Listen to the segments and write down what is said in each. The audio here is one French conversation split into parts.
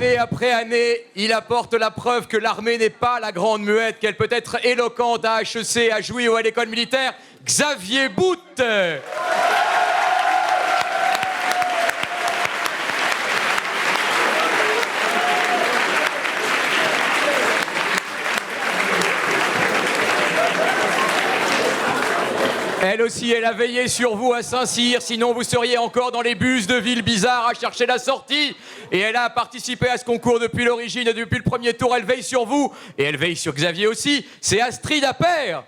Année après année, il apporte la preuve que l'armée n'est pas la grande muette, qu'elle peut être éloquente à HEC, à Jouy ou à l'école militaire. Xavier Boute. Elle aussi, elle a veillé sur vous à Saint-Cyr, sinon vous seriez encore dans les bus de villes bizarres à chercher la sortie. Et elle a participé à ce concours depuis l'origine et depuis le premier tour, elle veille sur vous. Et elle veille sur Xavier aussi, c'est Astrid Appert.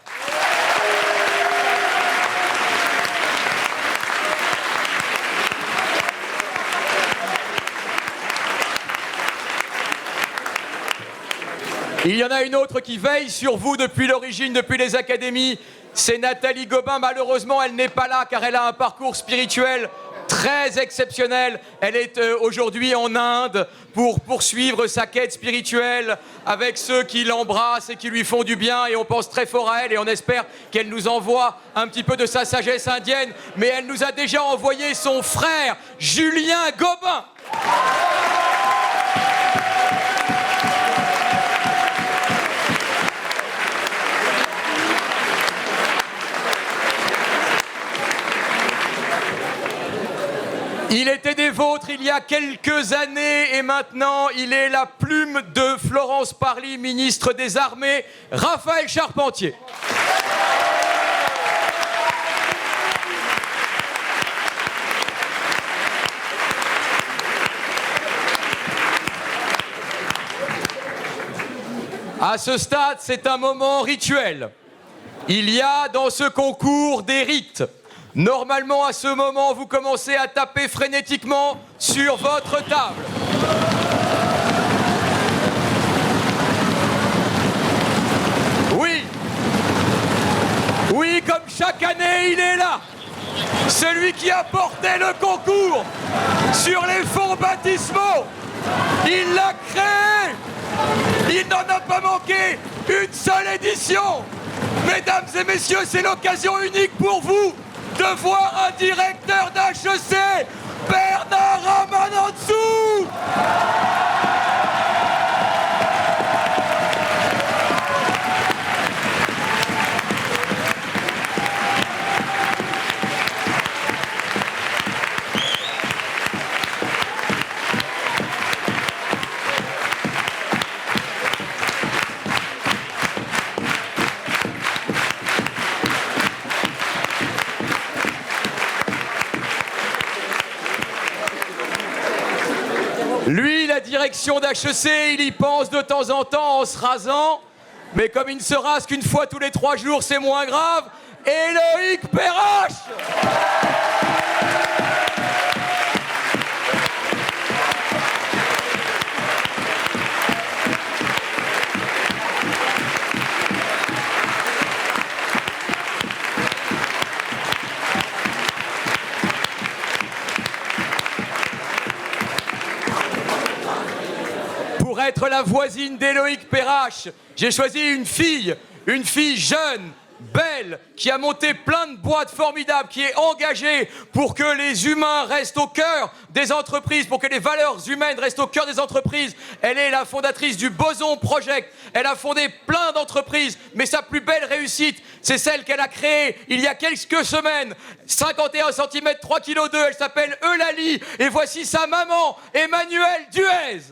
Il y en a une autre qui veille sur vous depuis l'origine, depuis les académies. C'est Nathalie Gobin. Malheureusement, elle n'est pas là car elle a un parcours spirituel très exceptionnel. Elle est aujourd'hui en Inde pour poursuivre sa quête spirituelle avec ceux qui l'embrassent et qui lui font du bien. Et on pense très fort à elle et on espère qu'elle nous envoie un petit peu de sa sagesse indienne. Mais elle nous a déjà envoyé son frère, Julien Gobin. Il était des vôtres il y a quelques années et maintenant il est la plume de Florence Parly, ministre des Armées, Raphaël Charpentier. À ce stade, c'est un moment rituel. Il y a dans ce concours des rites. Normalement, à ce moment, vous commencez à taper frénétiquement sur votre table. Oui. Oui, comme chaque année, il est là. Celui qui a porté le concours sur les fonds baptismaux. Il l'a créé. Il n'en a pas manqué une seule édition. Mesdames et messieurs, c'est l'occasion unique pour vous de voir un directeur d'HEC, Bernard Ramanansou. Lui, la direction d'HEC, il y pense de temps en temps en se rasant. Mais comme il ne se rase qu'une fois tous les 3 jours, c'est moins grave. Éloïc Perrache. Pour être la voisine d'Éloïc Perrache, j'ai choisi une fille jeune, belle, qui a monté plein de boîtes formidables, qui est engagée pour que les humains restent au cœur des entreprises, pour que les valeurs humaines restent au cœur des entreprises. Elle est la fondatrice du Boson Project. Elle a fondé plein d'entreprises, mais sa plus belle réussite, c'est celle qu'elle a créée il y a quelques semaines. 51 cm, 3 kg 2, elle s'appelle Eulalie. Et voici sa maman, Emmanuelle Duez.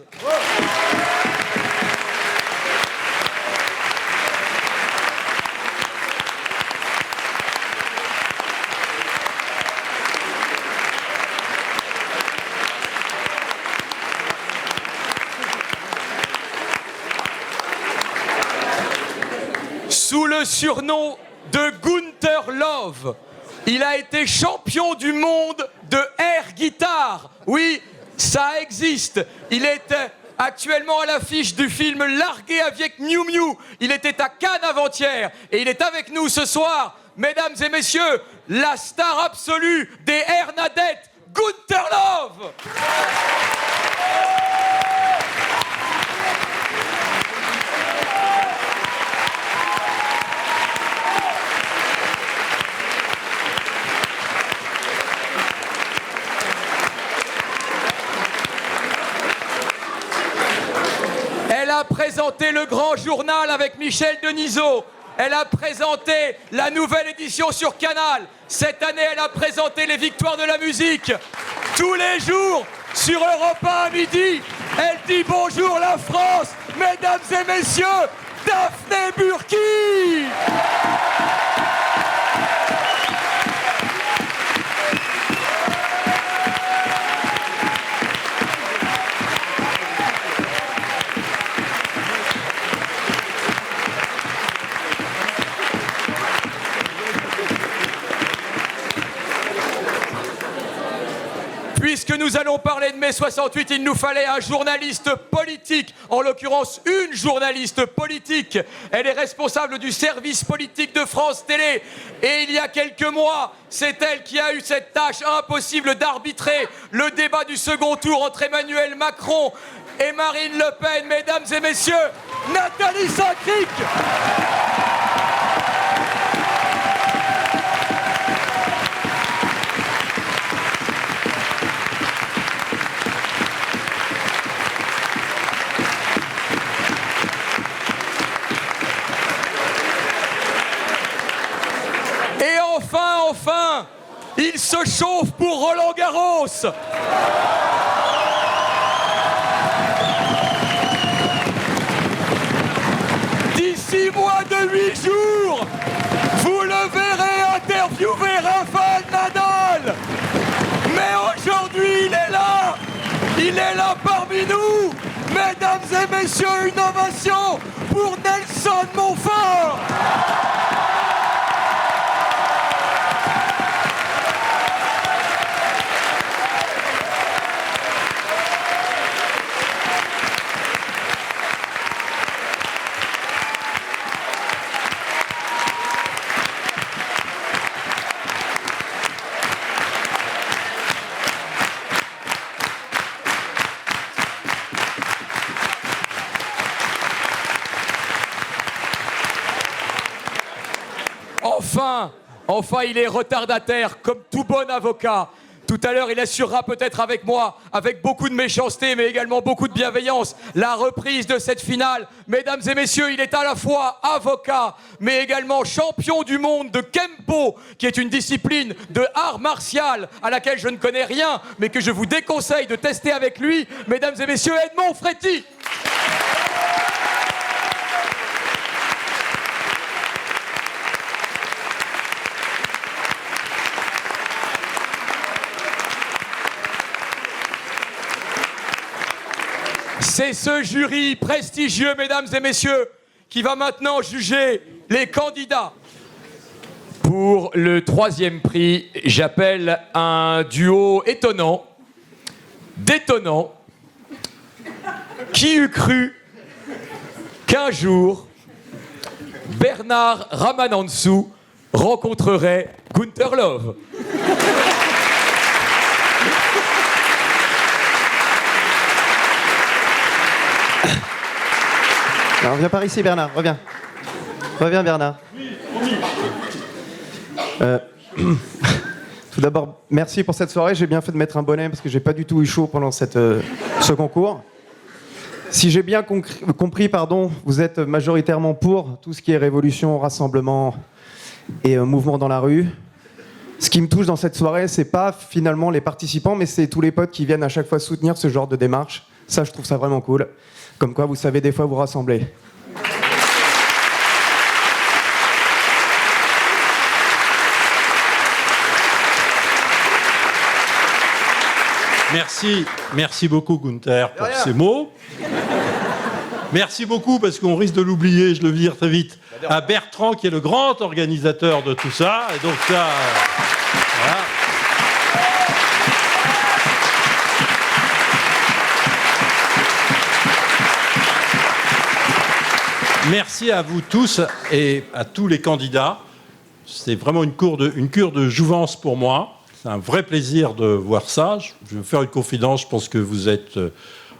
Sous le surnom de Gunther Love, il a été champion du monde de air guitare. Oui, ça existe. Il est actuellement à l'affiche du film Largué avec Miu Miu. Il était à Cannes avant-hier et il est avec nous ce soir. Mesdames et messieurs, la star absolue des Hernadettes, Gunther Love. présenté le grand journal avec Michel Denisot. Elle a présenté la nouvelle édition sur Canal. Cette année, elle a présenté les victoires de la musique. Tous les jours, sur Europe 1 à midi, elle dit bonjour la France, mesdames et messieurs, Daphné Burki. Puisque nous allons parler de mai 68, il nous fallait un journaliste politique, en l'occurrence une journaliste politique. Elle est responsable du service politique de France Télé. Et il y a quelques mois, c'est elle qui a eu cette tâche impossible d'arbitrer le débat du second tour entre Emmanuel Macron et Marine Le Pen. Mesdames et messieurs, Nathalie Saint-Cric. Enfin, il se chauffe pour Roland Garros. D'ici moins de 8 jours, vous le verrez interviewer Rafael Nadal. Mais aujourd'hui, il est là parmi nous. Mesdames et messieurs, une ovation pour Nelson Montfort. Enfin, il est retardataire, comme tout bon avocat. Tout à l'heure, il assurera peut-être avec moi, avec beaucoup de méchanceté, mais également beaucoup de bienveillance, la reprise de cette finale. Mesdames et messieurs, il est à la fois avocat, mais également champion du monde de Kempo, qui est une discipline de art martial à laquelle je ne connais rien, mais que je vous déconseille de tester avec lui. Mesdames et messieurs, Edmond Fréty. C'est ce jury prestigieux, mesdames et messieurs, qui va maintenant juger les candidats. Pour le 3e prix, j'appelle un duo étonnant, détonnant. Qui eût cru qu'un jour, Bernard Ramanantsoa rencontrerait Gunther Love? Alors, viens par ici, Bernard, reviens. Reviens, Bernard. Tout d'abord, merci pour cette soirée. J'ai bien fait de mettre un bonnet parce que j'ai pas du tout eu chaud pendant ce concours. Si j'ai bien compris, vous êtes majoritairement pour tout ce qui est révolution, rassemblement et mouvement dans la rue. Ce qui me touche dans cette soirée, c'est pas finalement les participants, mais c'est tous les potes qui viennent à chaque fois soutenir ce genre de démarche. Ça, je trouve ça vraiment cool. Comme quoi, vous savez des fois vous rassembler. Merci beaucoup Gunther pour ces mots. Merci beaucoup parce qu'on risque de l'oublier, je le dis très vite, à Bertrand qui est le grand organisateur de tout ça. Et donc ça, voilà. Merci à vous tous et à tous les candidats. C'est vraiment une cure de jouvence pour moi. C'est un vrai plaisir de voir ça. Je vais faire une confidence, je pense que vous êtes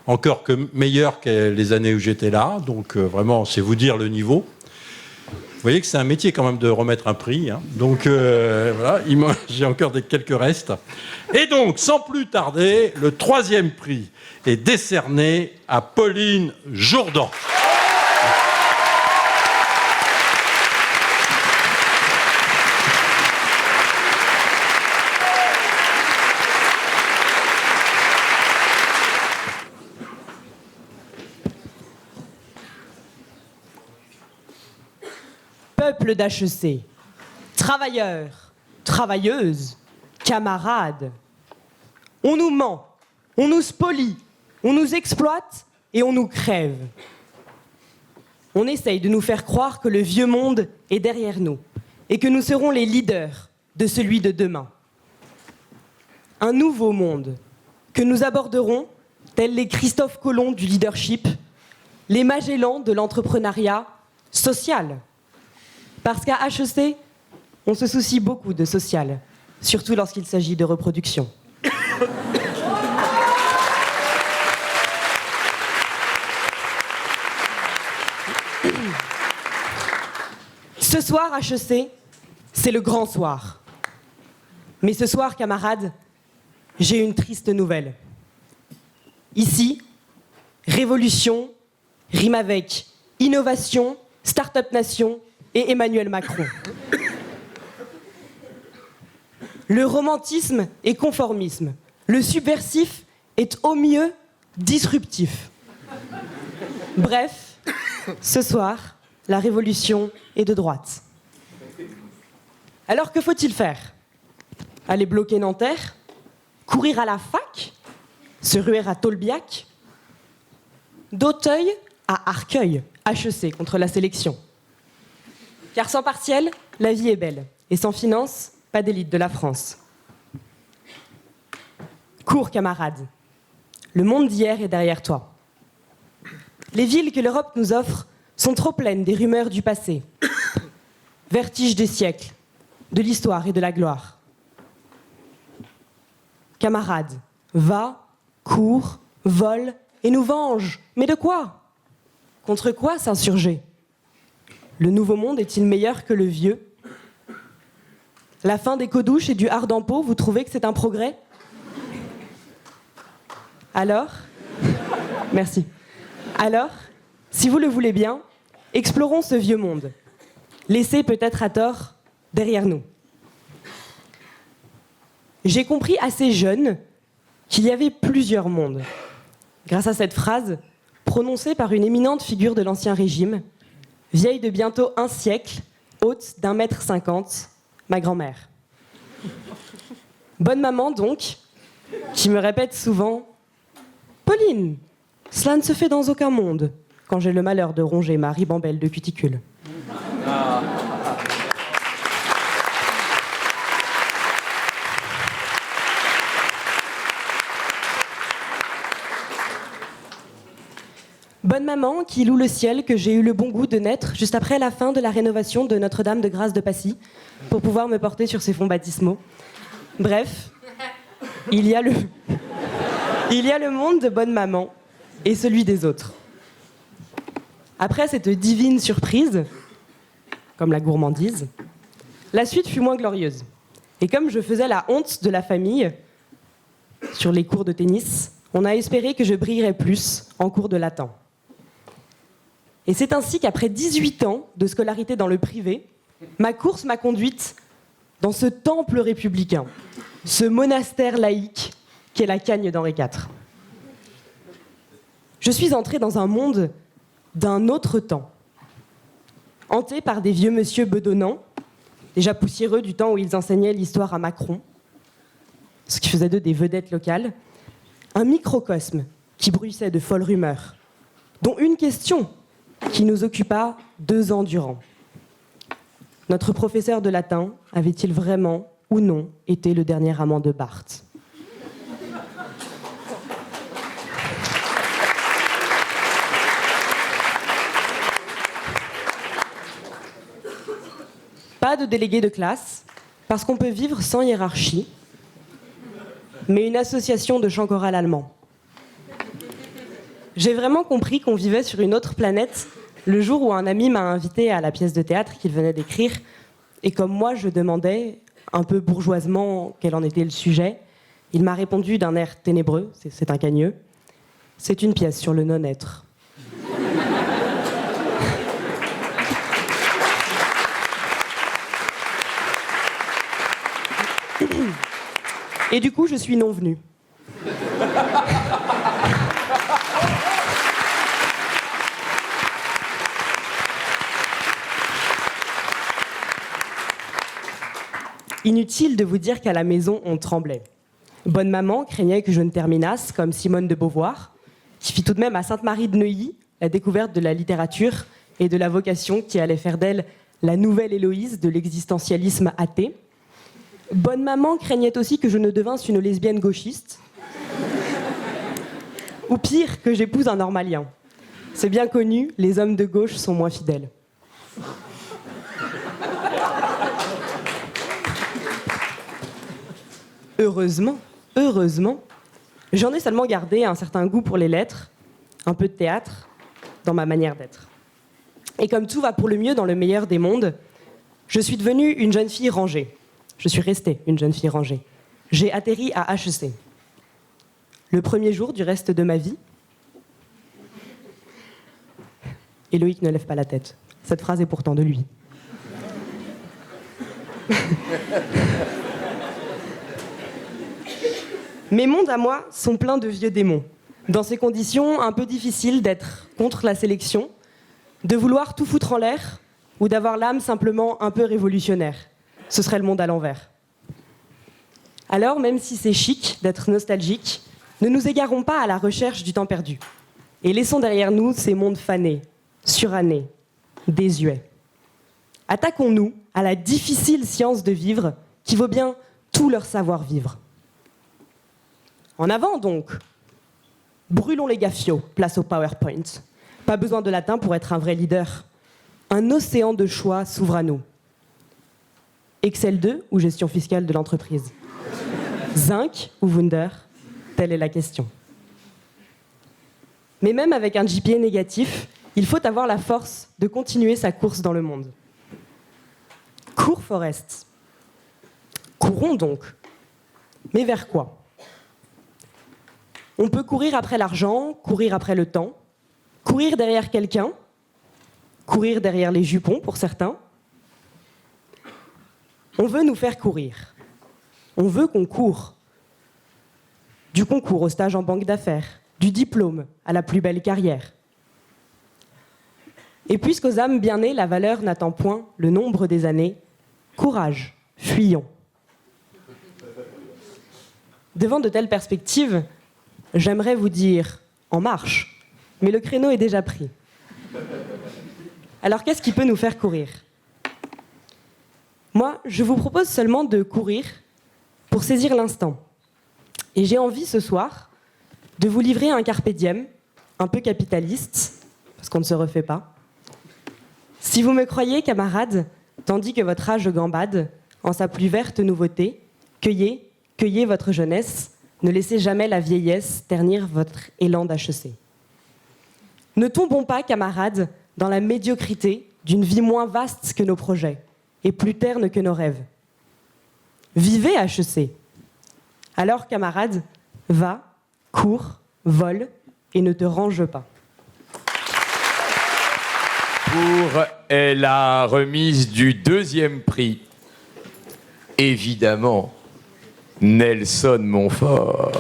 encore meilleurs que les années où j'étais là. Donc vraiment, c'est vous dire le niveau. Vous voyez que c'est un métier quand même de remettre un prix. Hein. Donc voilà, j'ai encore quelques restes. Et donc, sans plus tarder, le 3e prix est décerné à Pauline Jourdan. l'ensemble d'HEC. Travailleurs, travailleuses, camarades. On nous ment, on nous spolie, on nous exploite et on nous crève. On essaye de nous faire croire que le vieux monde est derrière nous et que nous serons les leaders de celui de demain. Un nouveau monde que nous aborderons tels les Christophe Colomb du leadership, les Magellan de l'entrepreneuriat social. Parce qu'à HEC, on se soucie beaucoup de social, surtout lorsqu'il s'agit de reproduction. Ce soir, HEC, c'est le grand soir. Mais ce soir, camarades, j'ai une triste nouvelle. Ici, révolution rime avec innovation, Start-up Nation et Emmanuel Macron. Le romantisme est conformisme. Le subversif est au mieux disruptif. Bref, ce soir, la révolution est de droite. Alors que faut-il faire? Aller bloquer Nanterre? Courir à la fac? Se ruer à Tolbiac? d'Auteuil à Arcueil, HEC, contre la sélection. Car sans partiel, la vie est belle. Et sans finance, pas d'élite de la France. Cours, camarades. Le monde d'hier est derrière toi. Les villes que l'Europe nous offre sont trop pleines des rumeurs du passé. Vertige des siècles, de l'histoire et de la gloire. Camarades, va, cours, vole et nous venge. Mais de quoi? Contre quoi s'insurger? Le nouveau monde est-il meilleur que le vieux? La fin des codouches et du hardempo, vous trouvez que c'est un progrès? Alors, merci. Alors, si vous le voulez bien, explorons ce vieux monde, laissé peut-être à tort derrière nous. J'ai compris assez jeune qu'il y avait plusieurs mondes. Grâce à cette phrase, prononcée par une éminente figure de l'Ancien Régime, vieille de bientôt un siècle, haute d'1,50 m, ma grand-mère. Bonne maman, donc, qui me répète souvent « Pauline, cela ne se fait dans aucun monde » quand j'ai le malheur de ronger ma ribambelle de cuticule. Bonne maman qui loue le ciel que j'ai eu le bon goût de naître juste après la fin de la rénovation de Notre-Dame de Grâce de Passy pour pouvoir me porter sur ses fonds baptismaux. Bref, il y a le monde de bonne maman et celui des autres. Après cette divine surprise, comme la gourmandise, la suite fut moins glorieuse. Et comme je faisais la honte de la famille sur les cours de tennis, on a espéré que je brillerais plus en cours de latin. Et c'est ainsi qu'après 18 ans de scolarité dans le privé, ma course m'a conduite dans ce temple républicain, ce monastère laïque qu'est la Cagne d'Henri IV. Je suis entrée dans un monde d'un autre temps, hanté par des vieux monsieur bedonnants, déjà poussiéreux du temps où ils enseignaient l'histoire à Macron, ce qui faisait d'eux des vedettes locales, un microcosme qui bruissait de folles rumeurs, dont une question qui nous occupa 2 ans durant. Notre professeur de latin avait-il vraiment ou non été le dernier amant de Barthes? Pas de délégué de classe, parce qu'on peut vivre sans hiérarchie, mais une association de chant choral allemand. J'ai vraiment compris qu'on vivait sur une autre planète le jour où un ami m'a invité à la pièce de théâtre qu'il venait d'écrire, et comme moi je demandais, un peu bourgeoisement, quel en était le sujet, il m'a répondu d'un air ténébreux, c'est un cagneux, c'est une pièce sur le non-être. Et du coup, je suis non venue. Inutile de vous dire qu'à la maison, on tremblait. Bonne maman craignait que je ne terminasse comme Simone de Beauvoir, qui fit tout de même à Sainte-Marie de Neuilly la découverte de la littérature et de la vocation qui allait faire d'elle la nouvelle Héloïse de l'existentialisme athée. Bonne maman craignait aussi que je ne devinsse une lesbienne gauchiste. Ou pire, que j'épouse un normalien. C'est bien connu, les hommes de gauche sont moins fidèles. Heureusement, j'en ai seulement gardé un certain goût pour les lettres, un peu de théâtre, dans ma manière d'être. Et comme tout va pour le mieux dans le meilleur des mondes, je suis devenue une jeune fille rangée. Je suis restée une jeune fille rangée. J'ai atterri à HEC. Le premier jour du reste de ma vie, et Loïc ne lève pas la tête. Cette phrase est pourtant de lui. Mes mondes à moi sont pleins de vieux démons. Dans ces conditions, un peu difficile d'être contre la sélection, de vouloir tout foutre en l'air ou d'avoir l'âme simplement un peu révolutionnaire. Ce serait le monde à l'envers. Alors, même si c'est chic d'être nostalgique, ne nous égarons pas à la recherche du temps perdu. Et laissons derrière nous ces mondes fanés, surannés, désuets. Attaquons-nous à la difficile science de vivre qui vaut bien tout leur savoir-vivre. En avant donc. Brûlons les gaffios, place au PowerPoint. Pas besoin de latin pour être un vrai leader. Un océan de choix s'ouvre à nous. Excel 2 ou gestion fiscale de l'entreprise. Zinc ou Wunder, telle est la question. Mais même avec un GPA négatif, il faut avoir la force de continuer sa course dans le monde. Cours Forest. Courons donc. Mais vers quoi ? On peut courir après l'argent, courir après le temps, courir derrière quelqu'un, courir derrière les jupons pour certains. On veut nous faire courir. On veut qu'on court. Du concours au stage en banque d'affaires, du diplôme à la plus belle carrière. Et puisqu'aux âmes bien nées, la valeur n'attend point le nombre des années, courage, fuyons. Devant de telles perspectives, j'aimerais vous dire « en marche », mais le créneau est déjà pris. Alors qu'est-ce qui peut nous faire courir ? Moi, je vous propose seulement de courir pour saisir l'instant. Et j'ai envie ce soir de vous livrer un carpe diem, un peu capitaliste, parce qu'on ne se refait pas. Si vous me croyez, camarades, tandis que votre âge gambade, en sa plus verte nouveauté, cueillez votre jeunesse, ne laissez jamais la vieillesse ternir votre élan d'HEC. Ne tombons pas, camarades, dans la médiocrité d'une vie moins vaste que nos projets et plus terne que nos rêves. Vivez HEC. Alors, camarades, va, cours, vole et ne te range pas. Pour la remise du deuxième prix, évidemment, Nelson Montfort.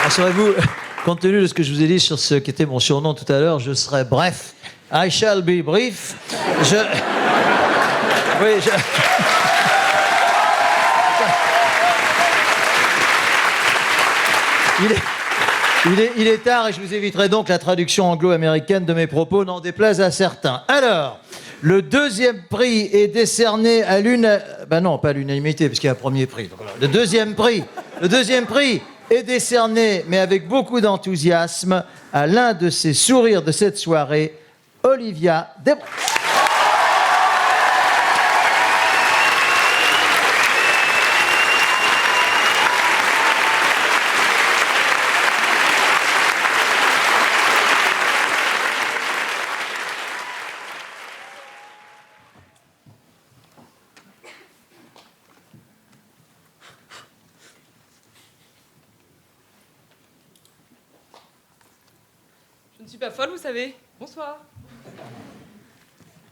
Rassurez-vous, compte tenu de ce que je vous ai dit sur ce qui était mon surnom tout à l'heure, je serai bref. I shall be brief. Il est tard et je vous éviterai donc la traduction anglo-américaine de mes propos, n'en déplaise à certains. Alors, le deuxième prix est décerné à non, pas à l'unanimité, parce qu'il y a un premier prix. Donc, voilà. Le deuxième prix est décerné, mais avec beaucoup d'enthousiasme, à l'un de ces sourires de cette soirée, Olivia Desbrais. Je ne suis pas folle, vous savez. Bonsoir.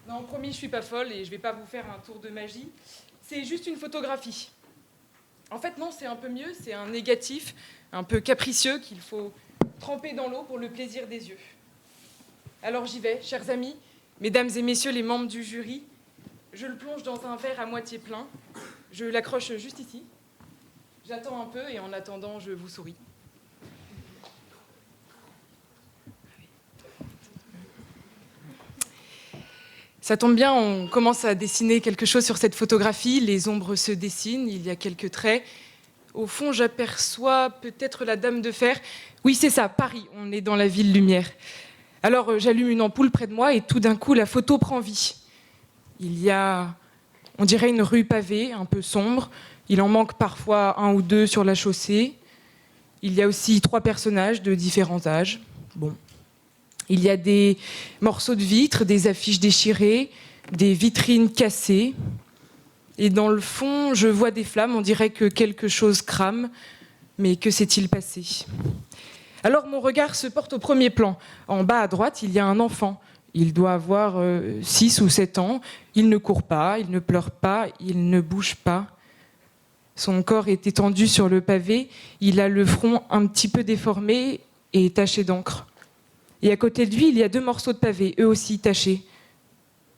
Non, promis, je suis pas folle et je vais pas vous faire un tour de magie. C'est juste une photographie. En fait, non, c'est un peu mieux. C'est un négatif, un peu capricieux qu'il faut tremper dans l'eau pour le plaisir des yeux. Alors j'y vais, chers amis, mesdames et messieurs les membres du jury. Je le plonge dans un verre à moitié plein. Je l'accroche juste ici. J'attends un peu et en attendant, je vous souris. Ça tombe bien, on commence à dessiner quelque chose sur cette photographie. Les ombres se dessinent, il y a quelques traits. Au fond, j'aperçois peut-être la Dame de Fer. Oui, c'est ça, Paris, on est dans la ville lumière. Alors, j'allume une ampoule près de moi et tout d'un coup, la photo prend vie. Il y a, on dirait, une rue pavée, un peu sombre. Il en manque parfois un ou deux sur la chaussée. Il y a aussi 3 personnages de différents âges. Bon. Il y a des morceaux de vitres, des affiches déchirées, des vitrines cassées. Et dans le fond, je vois des flammes, on dirait que quelque chose crame. Mais que s'est-il passé ? Alors mon regard se porte au premier plan. En bas à droite, il y a un enfant. Il doit avoir 6 ou 7 ans. Il ne court pas, il ne pleure pas, il ne bouge pas. Son corps est étendu sur le pavé. Il a le front un petit peu déformé et taché d'encre. Et à côté de lui, il y a 2 morceaux de pavé, eux aussi tachés.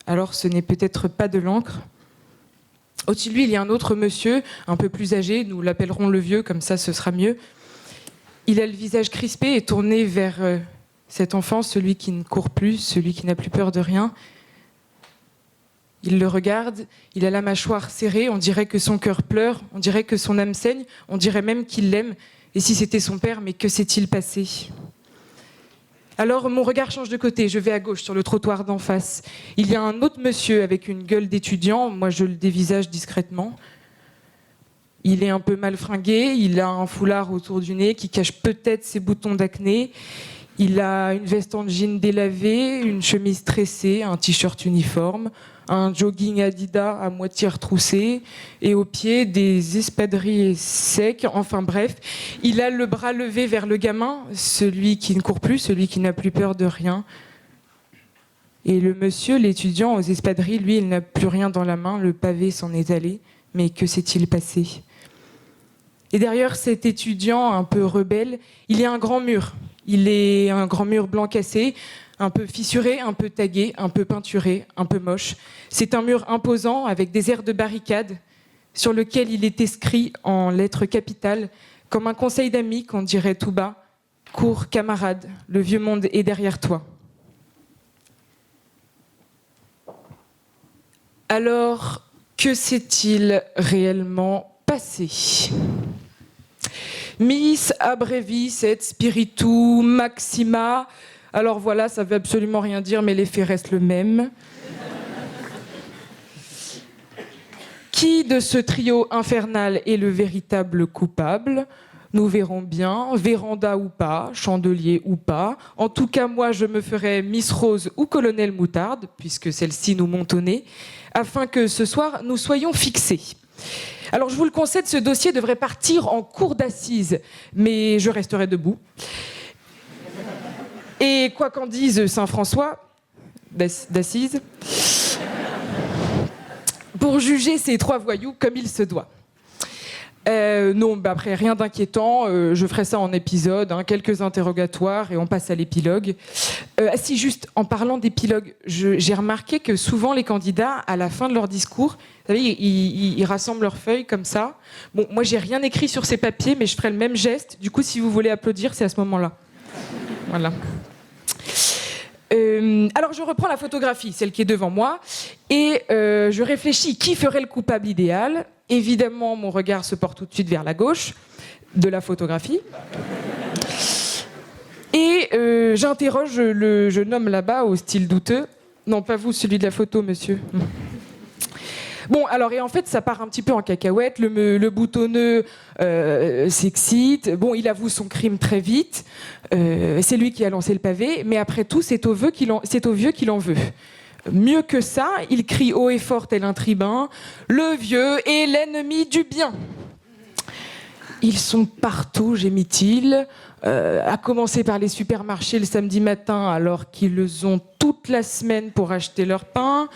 Alors ce n'est peut-être pas de l'encre. Au-dessus de lui, il y a un autre monsieur, un peu plus âgé, nous l'appellerons le vieux, comme ça ce sera mieux. Il a le visage crispé et tourné vers cet enfant, celui qui ne court plus, celui qui n'a plus peur de rien. Il le regarde, il a la mâchoire serrée, on dirait que son cœur pleure, on dirait que son âme saigne, on dirait même qu'il l'aime. Et si c'était son père, mais que s'est-il passé ? Alors mon regard change de côté, je vais à gauche sur le trottoir d'en face. Il y a un autre monsieur avec une gueule d'étudiant, moi je le dévisage discrètement. Il est un peu mal fringué, il a un foulard autour du nez qui cache peut-être ses boutons d'acné. Il a une veste en jean délavée, une chemise tressée, un t-shirt uniforme, un jogging Adidas à moitié retroussé et aux pieds des espadrilles secs. Enfin bref, il a le bras levé vers le gamin, celui qui ne court plus, celui qui n'a plus peur de rien. Et le monsieur, l'étudiant aux espadrilles, lui, il n'a plus rien dans la main, le pavé s'en est allé. Mais que s'est-il passé ? Et derrière cet étudiant un peu rebelle, il y a un grand mur. Il est un grand mur blanc cassé, un peu fissuré, un peu tagué, un peu peinturé, un peu moche. C'est un mur imposant avec des airs de barricade sur lequel il est inscrit en lettres capitales comme un conseil d'amis qu'on dirait tout bas. Cours, camarade, le vieux monde est derrière toi. Alors, que s'est-il réellement passé ? Miss abrevis et spiritu maxima. Alors voilà, ça veut absolument rien dire, mais l'effet reste le même. Qui de ce trio infernal est le véritable coupable ? Nous verrons bien, véranda ou pas, chandelier ou pas. En tout cas, moi, je me ferai Miss Rose ou Colonel Moutarde, puisque celle-ci nous monte au nez, afin que ce soir, nous soyons fixés. Alors, je vous le concède, ce dossier devrait partir en cour d'assises, mais je resterai debout. Et quoi qu'en dise Saint-François d'Assise, pour juger ces 3 voyous comme il se doit. Non, après, rien d'inquiétant, je ferai ça en épisode, quelques interrogatoires et on passe à l'épilogue. Si, juste en parlant d'épilogue, j'ai remarqué que souvent les candidats, à la fin de leur discours, vous savez, ils rassemblent leurs feuilles comme ça. Bon, moi j'ai rien écrit sur ces papiers, mais je ferai le même geste. Du coup, si vous voulez applaudir, c'est à ce moment-là. Voilà. Alors je reprends la photographie, celle qui est devant moi, et je réfléchis qui ferait le coupable idéal. Évidemment, mon regard se porte tout de suite vers la gauche de la photographie. Et j'interroge le jeune homme là-bas au style douteux. Non, pas vous, celui de la photo, monsieur. Bon, alors, et en fait, ça part un petit peu en cacahuète. Le boutonneux s'excite. Bon, il avoue son crime très vite. C'est lui qui a lancé le pavé. Mais après tout, c'est au vieux qu'il en veut. Mieux que ça, il crie haut et fort tel un tribun. Le vieux est l'ennemi du bien. Ils sont partout, gémit-il. À commencer par les supermarchés le samedi matin, alors qu'ils ont toute la semaine pour acheter leur pain.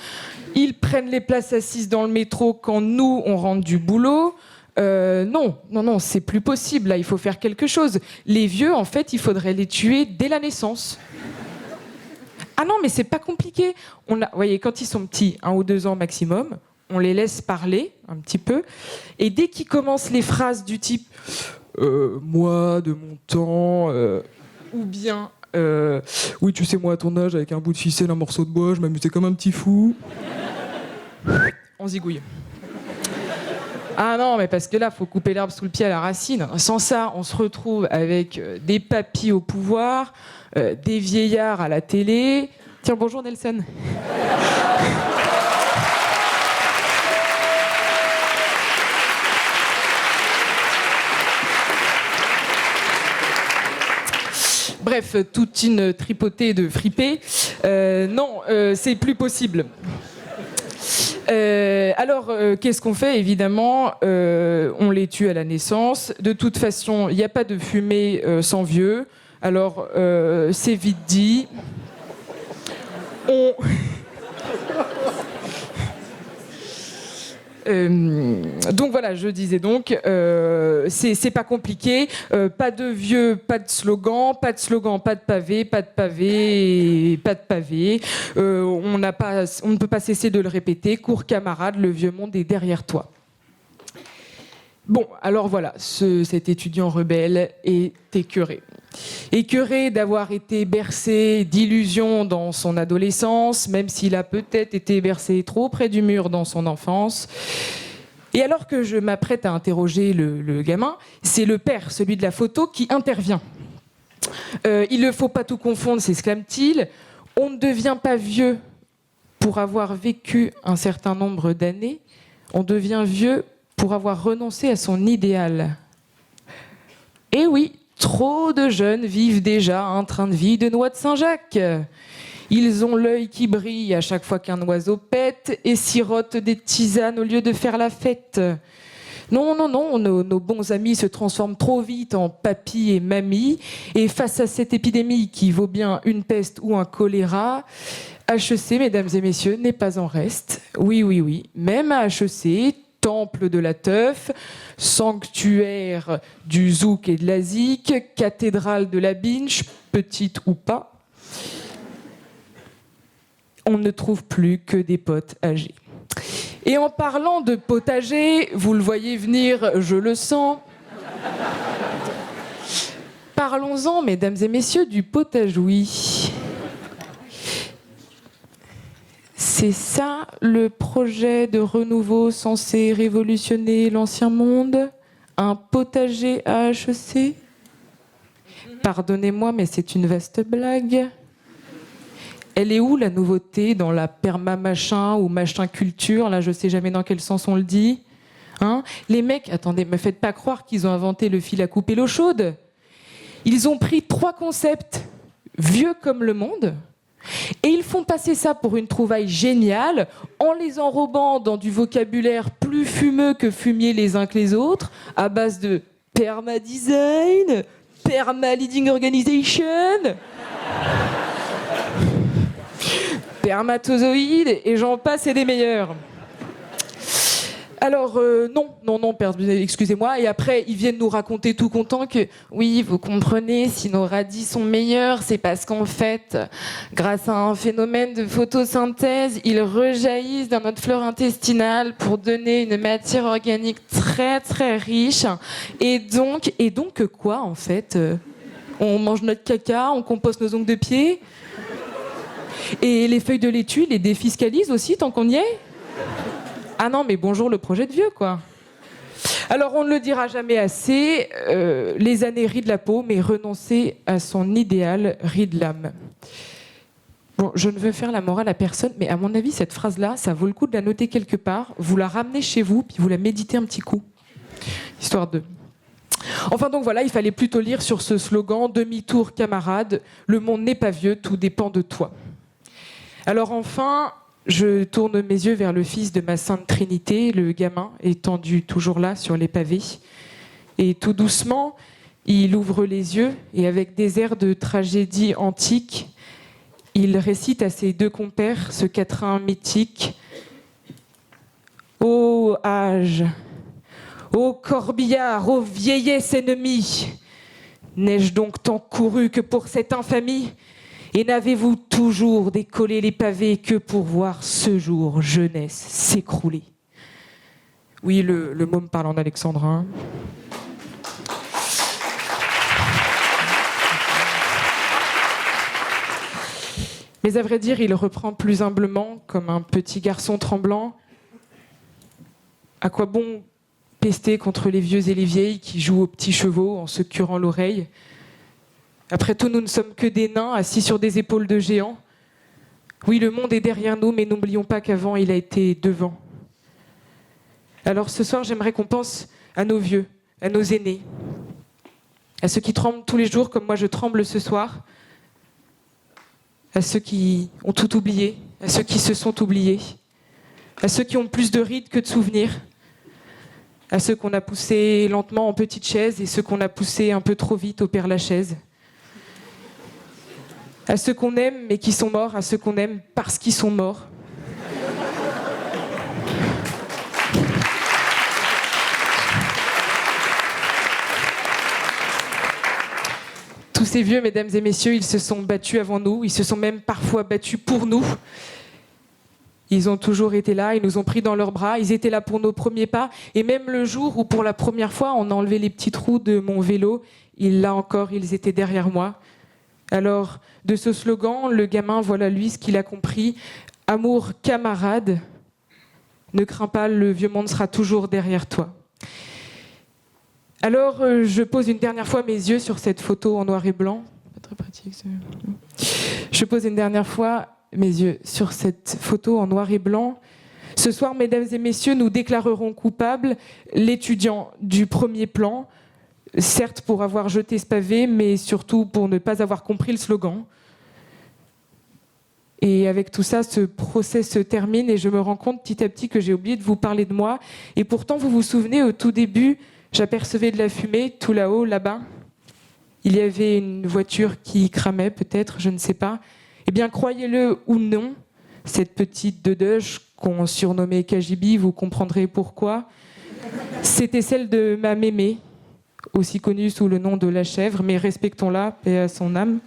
Ils prennent les places assises dans le métro quand nous, on rentre du boulot. Non, c'est plus possible. Là, il faut faire quelque chose. Les vieux, en fait, il faudrait les tuer dès la naissance. Ah non, mais c'est pas compliqué. Vous voyez, quand ils sont petits, 1 ou 2 ans maximum, on les laisse parler un petit peu. Et dès qu'ils commencent les phrases du type moi, de mon temps, ou bien oui, tu sais, moi, à ton âge, avec un bout de ficelle, un morceau de bois, je m'amusais comme un petit fou. On zigouille. Ah non, mais parce que là, faut couper l'herbe sous le pied à la racine. Sans ça, on se retrouve avec des papys au pouvoir, des vieillards à la télé. Tiens, bonjour Nelson. Bref, toute une tripotée de fripés. Non, c'est plus possible. Alors, qu'est-ce qu'on fait? Évidemment, on les tue à la naissance. De toute façon, il n'y a pas de fumée sans vieux. Alors, c'est vite dit. Donc voilà, je disais donc, c'est pas compliqué, pas de vieux, pas de slogan, pas de slogan, pas de pavé, pas de pavé, pas de pavé. On ne peut pas cesser de le répéter. Cours camarade, le vieux monde est derrière toi. Bon, alors voilà, cet étudiant rebelle est écœuré. Écœuré d'avoir été bercé d'illusions dans son adolescence, même s'il a peut-être été bercé trop près du mur dans son enfance. Et alors que je m'apprête à interroger le gamin, c'est le père, celui de la photo, qui intervient. Il ne faut pas tout confondre, s'exclame-t-il. On ne devient pas vieux pour avoir vécu un certain nombre d'années. On devient vieux pour avoir renoncé à son idéal. Et oui, trop de jeunes vivent déjà un train de vie de noix de Saint-Jacques. Ils ont l'œil qui brille à chaque fois qu'un oiseau pète et sirotent des tisanes au lieu de faire la fête. Non, nos bons amis se transforment trop vite en papy et mamie. Et face à cette épidémie qui vaut bien une peste ou un choléra, HEC, mesdames et messieurs, n'est pas en reste. Oui, même à HEC, temple de la teuf, sanctuaire du zouk et de la zik, cathédrale de la binge, petite ou pas, on ne trouve plus que des potes âgés. Et en parlant de potager, vous le voyez venir, je le sens. Parlons-en, mesdames et messieurs, du potageoui. C'est ça le projet de renouveau censé révolutionner l'ancien monde? Un potager à HEC? Pardonnez-moi, mais c'est une vaste blague. Elle est où la nouveauté dans la perma-machin ou machin-culture? Là, je sais jamais dans quel sens on le dit. Hein? Les mecs, attendez, me faites pas croire qu'ils ont inventé le fil à couper l'eau chaude. Ils ont pris 3 concepts vieux comme le monde. Et ils font passer ça pour une trouvaille géniale en les enrobant dans du vocabulaire plus fumeux que fumier les uns que les autres, à base de perma-design, perma-leading organization, permatozoïdes, et j'en passe et des meilleurs. Alors, non, excusez-moi. Et après, ils viennent nous raconter tout contents que, oui, vous comprenez, si nos radis sont meilleurs, c'est parce qu'en fait, grâce à un phénomène de photosynthèse, ils rejaillissent dans notre flore intestinale pour donner une matière organique très, très riche. Et donc quoi, en fait? On mange notre caca, on composte nos ongles de pied. Et les feuilles de laitue, les défiscalise aussi, tant qu'on y est? Ah non, mais bonjour le projet de vieux, quoi. Alors, on ne le dira jamais assez, les années rident la peau, mais renoncer à son idéal ride l'âme. Bon, je ne veux faire la morale à personne, mais à mon avis, cette phrase-là, ça vaut le coup de la noter quelque part, vous la ramenez chez vous, puis vous la méditez un petit coup. Histoire de... Enfin donc voilà, il fallait plutôt lire sur ce slogan « Demi-tour camarade, le monde n'est pas vieux, tout dépend de toi ». Alors enfin... Je tourne mes yeux vers le fils de ma Sainte Trinité, le gamin, étendu toujours là sur les pavés. Et tout doucement, il ouvre les yeux et avec des airs de tragédie antique, il récite à ses 2 compères ce quatrain mythique. Ô âge, ô corbillard, ô vieillesse ennemie, n'ai-je donc tant couru que pour cette infamie ? Et n'avez-vous toujours décollé les pavés que pour voir ce jour jeunesse s'écrouler? Oui, le môme parle en alexandrin. Mais à vrai dire, il reprend plus humblement, comme un petit garçon tremblant. À quoi bon pester contre les vieux et les vieilles qui jouent aux petits chevaux en se curant l'oreille? Après tout, nous ne sommes que des nains assis sur des épaules de géants. Oui, le monde est derrière nous, mais n'oublions pas qu'avant, il a été devant. Alors ce soir, j'aimerais qu'on pense à nos vieux, à nos aînés, à ceux qui tremblent tous les jours comme moi je tremble ce soir, à ceux qui ont tout oublié, à ceux qui se sont oubliés, à ceux qui ont plus de rides que de souvenirs, à ceux qu'on a poussés lentement en petite chaise et ceux qu'on a poussés un peu trop vite au Père-Lachaise, à ceux qu'on aime mais qui sont morts, à ceux qu'on aime parce qu'ils sont morts. Tous ces vieux, mesdames et messieurs, ils se sont battus avant nous, ils se sont même parfois battus pour nous. Ils ont toujours été là, ils nous ont pris dans leurs bras, ils étaient là pour nos premiers pas. Et même le jour où, pour la première fois, on a enlevé les petits trous de mon vélo, là encore, ils étaient derrière moi. Alors, de ce slogan, le gamin, voilà lui ce qu'il a compris. Amour, camarade, ne crains pas, le vieux monde sera toujours derrière toi. Alors, je pose une dernière fois mes yeux sur cette photo en noir et blanc. Pas très pratique, je pose une dernière fois mes yeux sur cette photo en noir et blanc. Ce soir, mesdames et messieurs, nous déclarerons coupable l'étudiant du premier plan, certes pour avoir jeté ce pavé, mais surtout pour ne pas avoir compris le slogan. Et avec tout ça, ce procès se termine et je me rends compte petit à petit que j'ai oublié de vous parler de moi. Et pourtant, vous vous souvenez, au tout début, j'apercevais de la fumée tout là-haut, là-bas. Il y avait une voiture qui cramait, peut-être, je ne sais pas. Eh bien, croyez-le ou non, cette petite Dedeuche qu'on surnommait Kajibi, vous comprendrez pourquoi, c'était celle de ma mémé, aussi connue sous le nom de la chèvre, mais respectons-la, paix à son âme.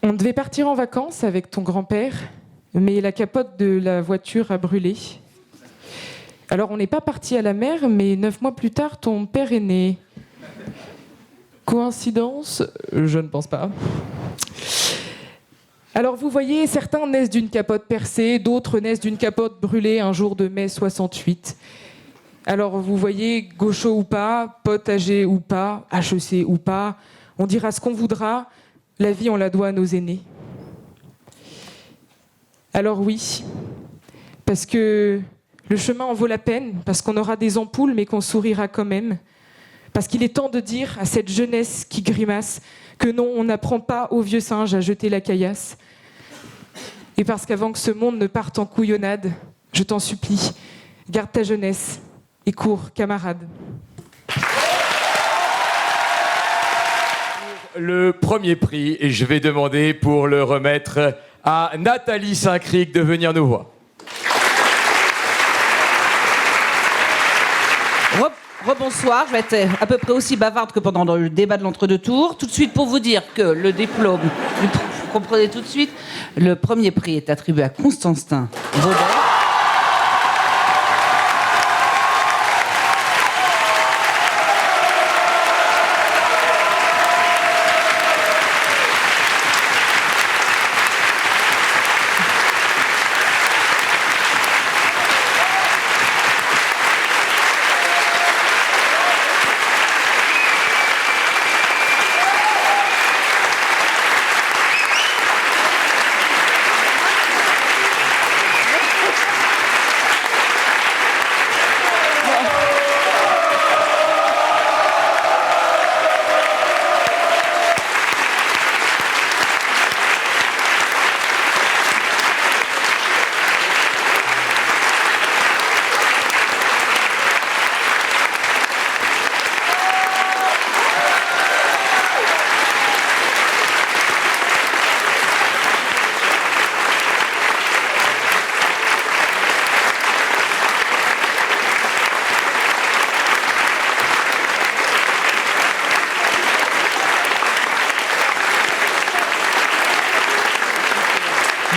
On devait partir en vacances avec ton grand-père, mais la capote de la voiture a brûlé. Alors on n'est pas parti à la mer, mais 9 mois plus tard, ton père est né. Coïncidence? Je ne pense pas. Alors vous voyez, certains naissent d'une capote percée, d'autres naissent d'une capote brûlée un jour de mai 68. Alors vous voyez, gaucho ou pas, pote âgé ou pas, HEC ou pas, on dira ce qu'on voudra, la vie on la doit à nos aînés. Alors oui, parce que le chemin en vaut la peine, parce qu'on aura des ampoules mais qu'on sourira quand même. Parce qu'il est temps de dire à cette jeunesse qui grimace que non, on n'apprend pas aux vieux singes à jeter la caillasse. Et parce qu'avant que ce monde ne parte en couillonnade, je t'en supplie, garde ta jeunesse et cours, camarade. Le premier prix, et je vais demander pour le remettre à Nathalie Saint-Cric de venir nous voir. Rebonsoir, je vais être à peu près aussi bavarde que pendant le débat de l'entre-deux tours. Tout de suite pour vous dire que le diplôme, vous comprenez tout de suite, le premier prix est attribué à Constantin Vaudel.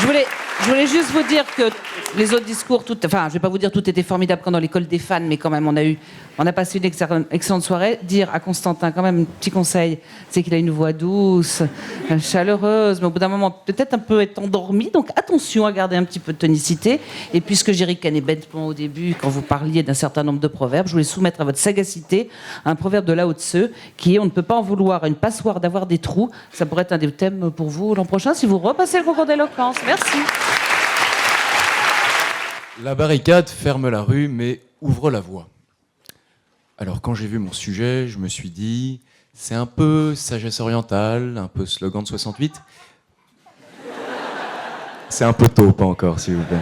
Je voulais juste vous dire que les autres discours, enfin, je vais pas vous dire tout était formidable comme dans l'école des fans, mais quand même, on a passé une excellente soirée. Dire à Constantin, quand même, un petit conseil, c'est qu'il a une voix douce, chaleureuse, mais au bout d'un moment, peut-être un peu être endormi. Donc attention à garder un petit peu de tonicité. Et puisque j'ai ricané bêtement au début, quand vous parliez d'un certain nombre de proverbes, je voulais soumettre à votre sagacité un proverbe de Lao Tse, qui est: on ne peut pas en vouloir à une passoire d'avoir des trous. Ça pourrait être un des thèmes pour vous l'an prochain si vous repassez le concours d'éloquence. Merci. La barricade ferme la rue, mais ouvre la voie. Alors quand j'ai vu mon sujet, je me suis dit, c'est un peu sagesse orientale, un peu slogan de 68. C'est un peu tôt, pas encore, s'il vous plaît.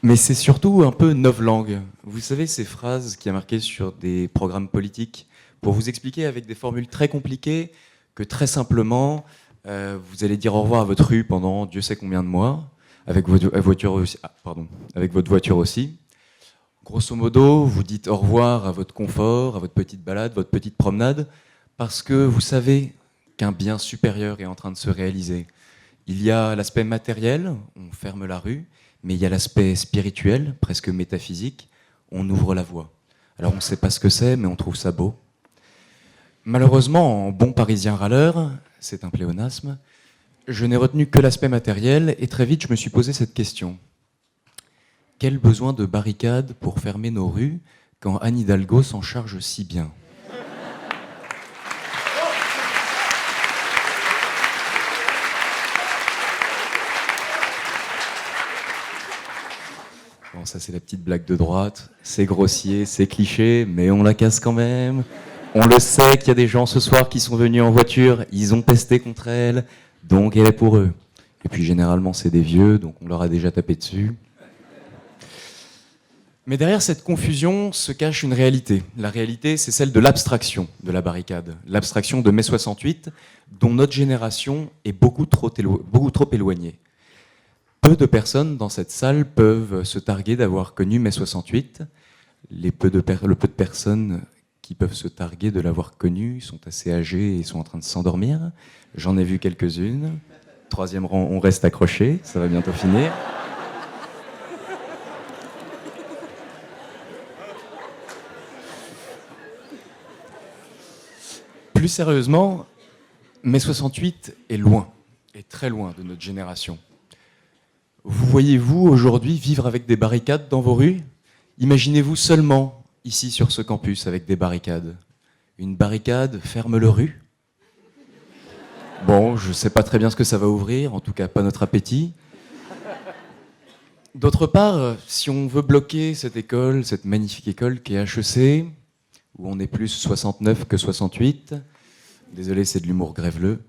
Mais c'est surtout un peu novlangue. Vous savez, ces phrases qui a marqué sur des programmes politiques, pour vous expliquer avec des formules très compliquées que très simplement, vous allez dire au revoir à votre rue pendant Dieu sait combien de mois, avec votre voiture aussi. Avec votre voiture aussi. Grosso modo, vous dites au revoir à votre confort, à votre petite balade, votre petite promenade, parce que vous savez qu'un bien supérieur est en train de se réaliser. Il y a l'aspect matériel, on ferme la rue, mais il y a l'aspect spirituel, presque métaphysique, on ouvre la voie. Alors on ne sait pas ce que c'est, mais on trouve ça beau. Malheureusement, en bon parisien râleur, c'est un pléonasme, je n'ai retenu que l'aspect matériel et très vite je me suis posé cette question. Quel besoin de barricades pour fermer nos rues quand Anne Hidalgo s'en charge si bien ? Bon, ça c'est la petite blague de droite, c'est grossier, c'est cliché, mais on la casse quand même. On le sait qu'il y a des gens ce soir qui sont venus en voiture, ils ont pesté contre elle, donc elle est pour eux. Et puis généralement c'est des vieux, donc on leur a déjà tapé dessus. Mais derrière cette confusion se cache une réalité. La réalité, c'est celle de l'abstraction de la barricade. L'abstraction de mai 68, dont notre génération est beaucoup trop éloignée. Peu de personnes dans cette salle peuvent se targuer d'avoir connu mai 68. Le peu de personnes qui peuvent se targuer de l'avoir connu sont assez âgées et sont en train de s'endormir. J'en ai vu quelques-unes. Troisième rang, on reste accroché, ça va bientôt finir. Plus sérieusement, mai 68 est loin, est très loin de notre génération. Vous voyez-vous aujourd'hui vivre avec des barricades dans vos rues ? Imaginez-vous seulement ici sur ce campus avec des barricades. Une barricade ferme le rue ? Bon, je ne sais pas très bien ce que ça va ouvrir, en tout cas pas notre appétit. D'autre part, si on veut bloquer cette école, cette magnifique école qui est HEC, où on est plus 69 que 68, désolé c'est de l'humour grèveleux,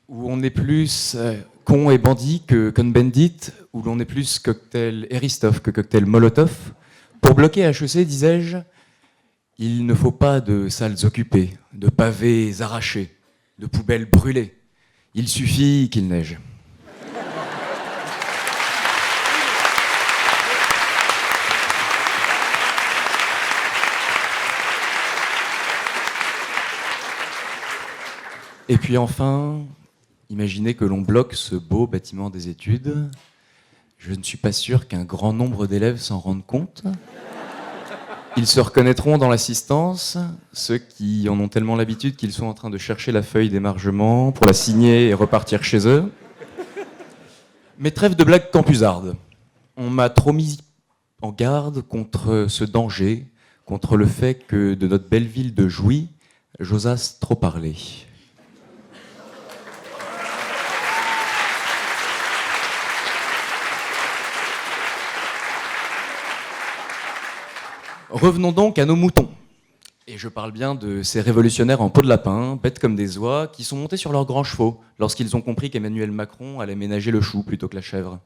où on est plus con et bandit que Cohn-Bendit, où l'on est plus cocktail Eristoff que cocktail Molotov, pour bloquer HEC, disais-je, il ne faut pas de salles occupées, de pavés arrachés, de poubelles brûlées. Il suffit qu'il neige. Et puis enfin, imaginez que l'on bloque ce beau bâtiment des études. Je ne suis pas sûr qu'un grand nombre d'élèves s'en rendent compte. Ils se reconnaîtront dans l'assistance, ceux qui en ont tellement l'habitude qu'ils sont en train de chercher la feuille d'émargement pour la signer et repartir chez eux. Mais trêve de blagues campusardes. On m'a trop mis en garde contre ce danger, contre le fait que de notre belle ville de Jouy, j'osasse trop parler. Revenons donc à nos moutons. Et je parle bien de ces révolutionnaires en peau de lapin, bêtes comme des oies, qui sont montés sur leurs grands chevaux lorsqu'ils ont compris qu'Emmanuel Macron allait ménager le chou plutôt que la chèvre.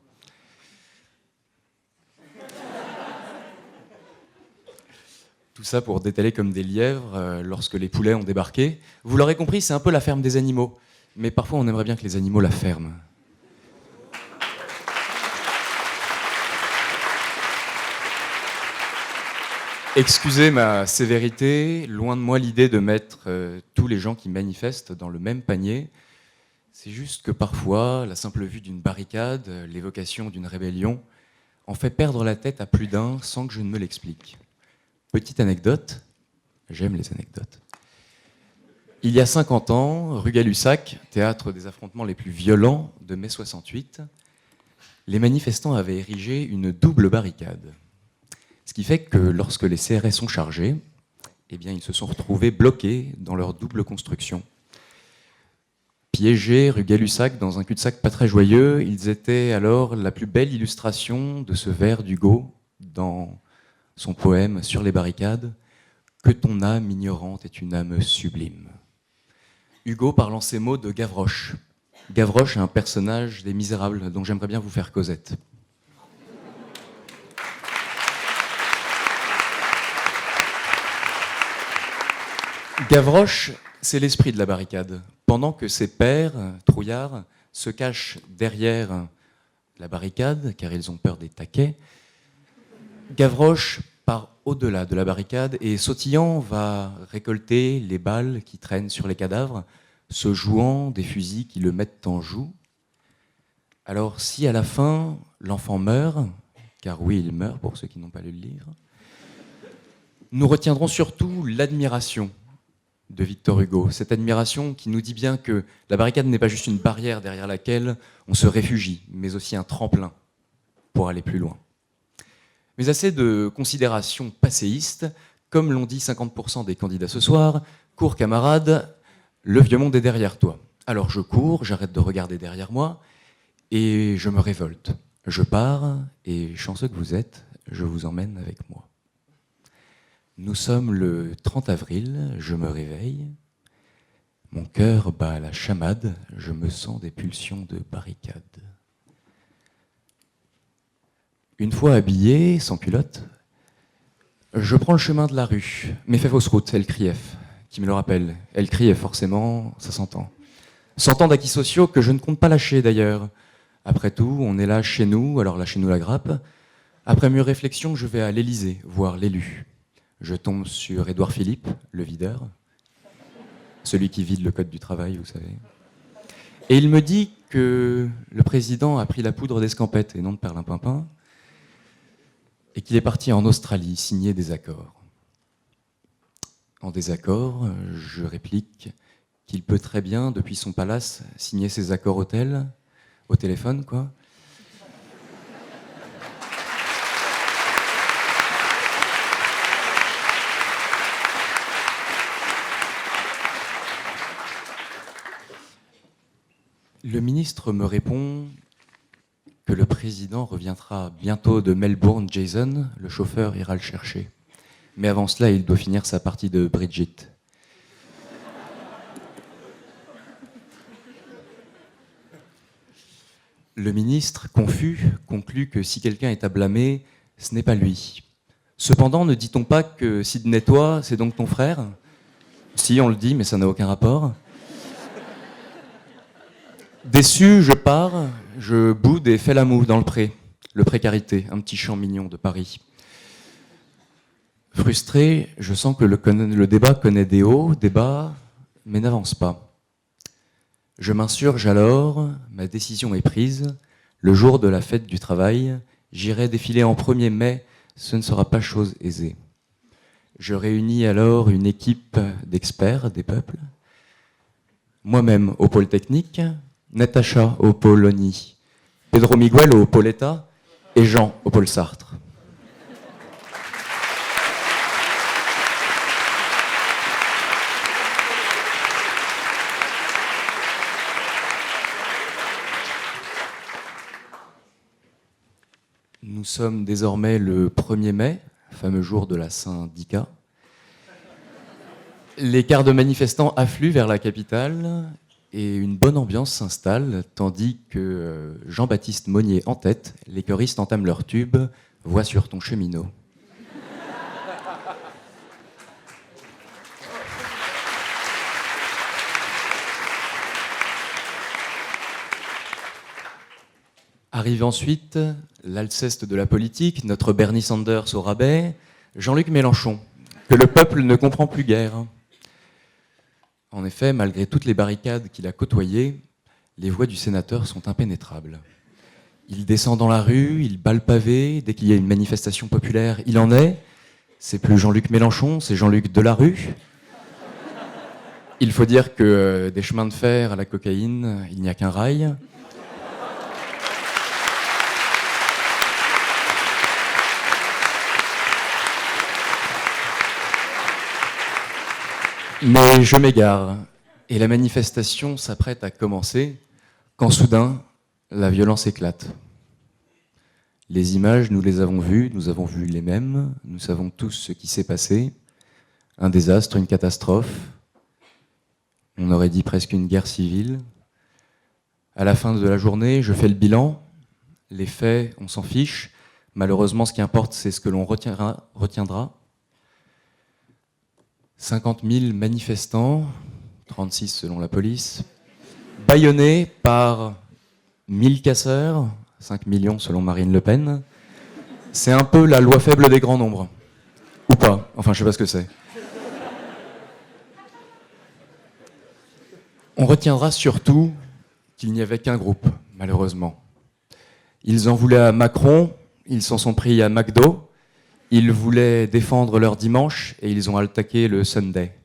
Tout ça pour détaler comme des lièvres lorsque les poulets ont débarqué. Vous l'aurez compris, c'est un peu la ferme des animaux. Mais parfois, on aimerait bien que les animaux la ferment. Excusez ma sévérité, loin de moi l'idée de mettre tous les gens qui manifestent dans le même panier. C'est juste que parfois, la simple vue d'une barricade, l'évocation d'une rébellion, en fait perdre la tête à plus d'un sans que je ne me l'explique. Petite anecdote, j'aime les anecdotes. Il y a 50 ans, rue Gay-Lussac, théâtre des affrontements les plus violents de mai 68, les manifestants avaient érigé une double barricade. Ce qui fait que lorsque les CRS sont chargés, eh bien, ils se sont retrouvés bloqués dans leur double construction. Piégés rue Gay-Lussac dans un cul-de-sac pas très joyeux, ils étaient alors la plus belle illustration de ce vers d'Hugo dans son poème Sur les barricades, que ton âme ignorante est une âme sublime. Hugo parlant ces mots de Gavroche. Gavroche est un personnage des Misérables dont j'aimerais bien vous faire Cosette. Gavroche, c'est l'esprit de la barricade. Pendant que ses pairs, trouillards, se cachent derrière la barricade, car ils ont peur des taquets, Gavroche part au-delà de la barricade et sautillant va récolter les balles qui traînent sur les cadavres, se jouant des fusils qui le mettent en joue. Alors si à la fin l'enfant meurt, car oui il meurt pour ceux qui n'ont pas lu le livre, nous retiendrons surtout l'admiration de Victor Hugo, cette admiration qui nous dit bien que la barricade n'est pas juste une barrière derrière laquelle on se réfugie, mais aussi un tremplin pour aller plus loin. Mais assez de considérations passéistes, comme l'ont dit 50% des candidats ce soir, cours camarade, le vieux monde est derrière toi. Alors je cours, j'arrête de regarder derrière moi, et je me révolte. Je pars, et chanceux que vous êtes, je vous emmène avec moi. Nous sommes le 30 avril, je me réveille, mon cœur bat à la chamade, je me sens des pulsions de barricade. Une fois habillé, sans culotte, je prends le chemin de la rue, mais fait fausse route, El Krief, qui me le rappelle. El Krief, forcément, ça s'entend. 100 ans d'acquis sociaux que je ne compte pas lâcher d'ailleurs. Après tout, on est là chez nous, alors lâchez-nous la grappe. Après mûre réflexion, je vais à l'Élysée, voir l'élu. Je tombe sur Édouard Philippe, le videur, celui qui vide le code du travail, vous savez. Et il me dit que le président a pris la poudre d'escampette et non de perlimpinpin, et qu'il est parti en Australie signer des accords. En désaccord, je réplique qu'il peut très bien, depuis son palace, signer ses accords au téléphone, quoi. Le ministre me répond que le président reviendra bientôt de Melbourne. Jason, le chauffeur, ira le chercher. Mais avant cela, il doit finir sa partie de Brigitte. Le ministre, confus, conclut que si quelqu'un est à blâmer, ce n'est pas lui. Cependant, ne dit-on pas que Sidney, toi, c'est donc ton frère ? Si, on le dit, mais ça n'a aucun rapport. Déçu, je pars, je boude et fais la moue dans le pré. Le Précarité, un petit champ mignon de Paris. Frustré, je sens que le débat connaît des hauts, des bas, mais n'avance pas. Je m'insurge alors, ma décision est prise. Le jour de la fête du travail, j'irai défiler en 1er mai, ce ne sera pas chose aisée. Je réunis alors une équipe d'experts des peuples. Moi-même au pôle technique, Natacha au pôle ONI, Pedro Miguel au pôle État et Jean au pôle Sartre. Nous sommes désormais le 1er mai, fameux jour de la Saint-Dica. Les quarts de manifestants affluent vers la capitale et une bonne ambiance s'installe, tandis que Jean-Baptiste Monnier en tête, les choristes entament leur tube « Vois sur ton cheminot ». Arrive ensuite l'Alceste de la politique, notre Bernie Sanders au rabais, Jean-Luc Mélenchon, que le peuple ne comprend plus guère. En effet, malgré toutes les barricades qu'il a côtoyées, les voies du sénateur sont impénétrables. Il descend dans la rue, il bat le pavé, dès qu'il y a une manifestation populaire, il en est. C'est plus Jean-Luc Mélenchon, c'est Jean-Luc Delarue. Il faut dire que des chemins de fer à la cocaïne, il n'y a qu'un rail. Mais je m'égare, et la manifestation s'apprête à commencer, quand soudain, la violence éclate. Les images, nous les avons vues, nous avons vu les mêmes, nous savons tous ce qui s'est passé. Un désastre, une catastrophe, on aurait dit presque une guerre civile. À la fin de la journée, je fais le bilan, les faits, on s'en fiche. Malheureusement, ce qui importe, c'est ce que l'on retiendra. 50 000 manifestants, 36 selon la police, bâillonnés par 1000 casseurs, 5 millions selon Marine Le Pen. C'est un peu la loi faible des grands nombres. Ou pas, enfin je sais pas ce que c'est. On retiendra surtout qu'il n'y avait qu'un groupe, malheureusement. Ils en voulaient à Macron, ils s'en sont pris à McDo. Ils voulaient défendre leur dimanche et ils ont attaqué le Sunday.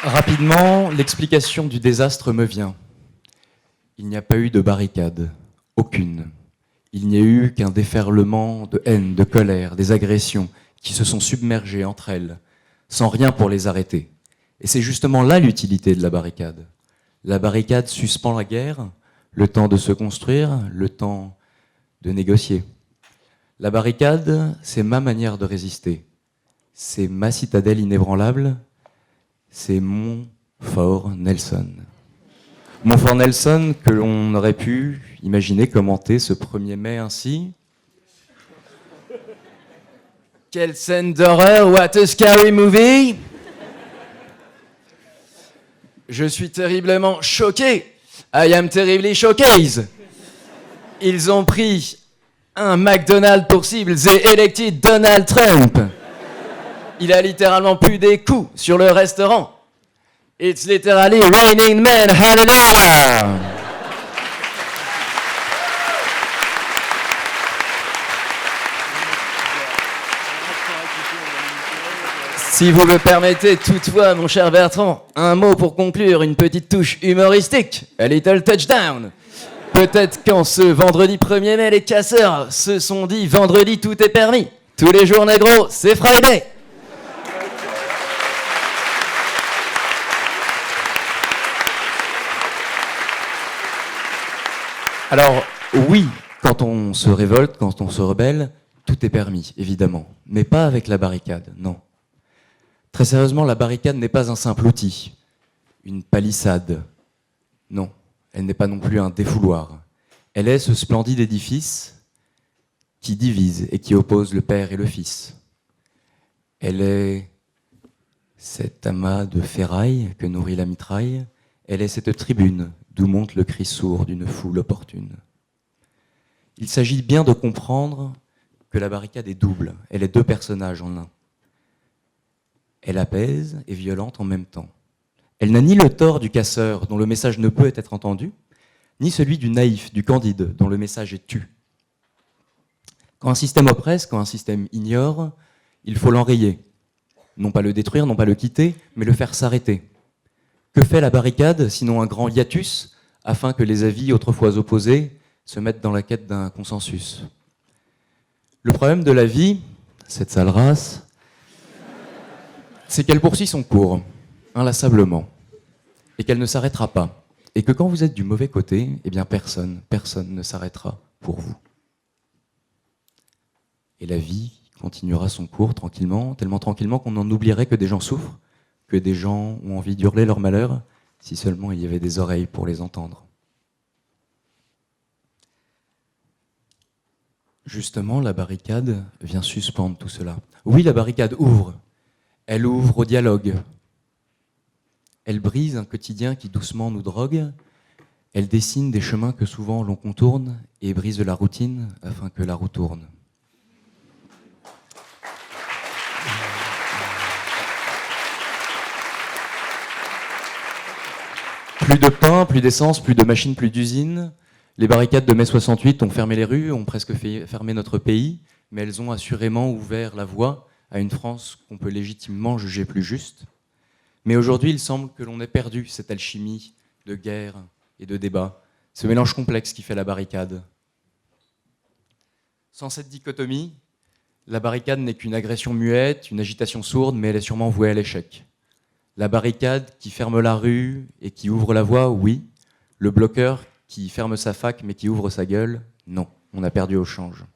Rapidement, l'explication du désastre me vient. Il n'y a pas eu de barricade, aucune. Il n'y a eu qu'un déferlement de haine, de colère, des agressions qui se sont submergées entre elles, sans rien pour les arrêter. Et c'est justement là l'utilité de la barricade. La barricade suspend la guerre, le temps de se construire, le temps de négocier. La barricade, c'est ma manière de résister. C'est ma citadelle inébranlable, c'est mon fort Nelson. Mon fort Nelson que l'on aurait pu imaginer commenter ce 1er mai ainsi. Quelle scène d'horreur, what a scary movie! Je suis terriblement choqué. I am terribly showcased. Ils ont pris un McDonald's pour cible et elected Donald Trump. Il a littéralement pu des coups sur le restaurant. It's literally raining men, hallelujah! Si vous me permettez toutefois, mon cher Bertrand, un mot pour conclure, une petite touche humoristique, a little touchdown. Peut-être qu'en ce vendredi 1er mai, les casseurs se sont dit « Vendredi, tout est permis. Tous les jours, négro, c'est Friday ». Alors, oui, quand on se révolte, quand on se rebelle, tout est permis, évidemment. Mais pas avec la barricade, non. Très sérieusement, la barricade n'est pas un simple outil, une palissade. Non, elle n'est pas non plus un défouloir. Elle est ce splendide édifice qui divise et qui oppose le père et le fils. Elle est cet amas de ferraille que nourrit la mitraille. Elle est cette tribune d'où monte le cri sourd d'une foule opportune. Il s'agit bien de comprendre que la barricade est double. Elle est deux personnages en un. Elle apaise et violente en même temps. Elle n'a ni le tort du casseur, dont le message ne peut être entendu, ni celui du naïf, du candide, dont le message est tu. Quand un système oppresse, quand un système ignore, il faut l'enrayer. Non pas le détruire, non pas le quitter, mais le faire s'arrêter. Que fait la barricade, sinon un grand hiatus, afin que les avis autrefois opposés se mettent dans la quête d'un consensus? Le problème de la vie, cette sale race, c'est qu'elle poursuit son cours, inlassablement, et qu'elle ne s'arrêtera pas. Et que quand vous êtes du mauvais côté, eh bien personne ne s'arrêtera pour vous. Et la vie continuera son cours tranquillement, tellement tranquillement qu'on en oublierait que des gens souffrent, que des gens ont envie d'hurler leur malheur, si seulement il y avait des oreilles pour les entendre. Justement, la barricade vient suspendre tout cela. Oui, la barricade ouvre. Elle ouvre au dialogue. Elle brise un quotidien qui doucement nous drogue. Elle dessine des chemins que souvent l'on contourne et brise la routine afin que la roue tourne. Plus de pain, plus d'essence, plus de machines, plus d'usines. Les barricades de mai 68 ont fermé les rues, ont presque fermé notre pays, mais elles ont assurément ouvert la voie à une France qu'on peut légitimement juger plus juste. Mais aujourd'hui, il semble que l'on ait perdu cette alchimie de guerre et de débat, ce mélange complexe qui fait la barricade. Sans cette dichotomie, la barricade n'est qu'une agression muette, une agitation sourde, mais elle est sûrement vouée à l'échec. La barricade qui ferme la rue et qui ouvre la voie, oui. Le bloqueur qui ferme sa fac mais qui ouvre sa gueule, non. On a perdu au change.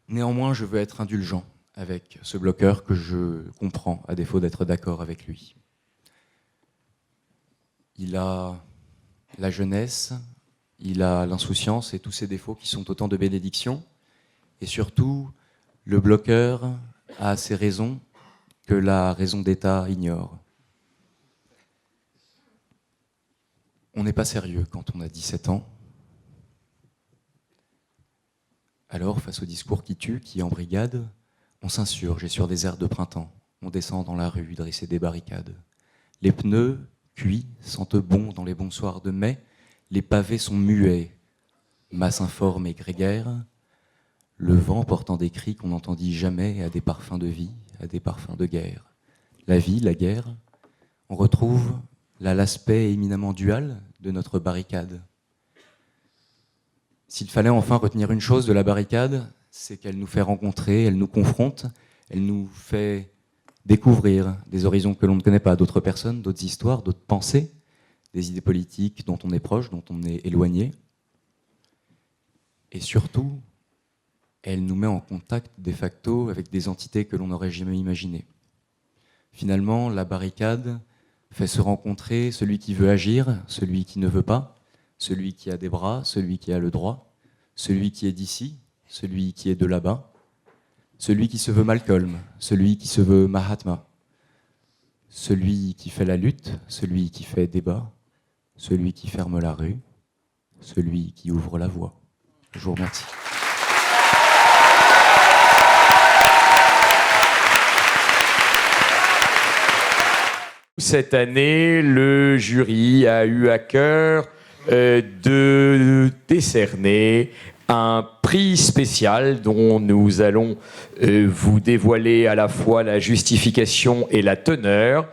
Néanmoins, je veux être indulgent avec ce bloqueur que je comprends, à défaut d'être d'accord avec lui. Il a la jeunesse, il a l'insouciance et tous ses défauts qui sont autant de bénédictions. Et surtout, le bloqueur a ses raisons que la raison d'État ignore. On n'est pas sérieux quand on a 17 ans. Alors, face au discours qui tue, qui embrigade, on s'insurge et sur des airs de printemps, on descend dans la rue dresser des barricades. Les pneus, cuits, sentent bon dans les bons soirs de mai, les pavés sont muets, masse informe et grégaire, le vent portant des cris qu'on n'entendit jamais à des parfums de vie, à des parfums de guerre. La vie, la guerre, on retrouve là l'aspect éminemment dual de notre barricade. S'il fallait enfin retenir une chose de la barricade, c'est qu'elle nous fait rencontrer, elle nous confronte, elle nous fait découvrir des horizons que l'on ne connaît pas, d'autres personnes, d'autres histoires, d'autres pensées, des idées politiques dont on est proche, dont on est éloigné. Et surtout, elle nous met en contact de facto avec des entités que l'on n'aurait jamais imaginées. Finalement, la barricade fait se rencontrer celui qui veut agir, celui qui ne veut pas, celui qui a des bras, celui qui a le droit, celui qui est d'ici, celui qui est de là-bas, celui qui se veut Malcolm, celui qui se veut Mahatma, celui qui fait la lutte, celui qui fait débat, celui qui ferme la rue, celui qui ouvre la voie. Je vous remercie. Cette année, le jury a eu à cœur de décerner un prix spécial dont nous allons vous dévoiler à la fois la justification et la teneur.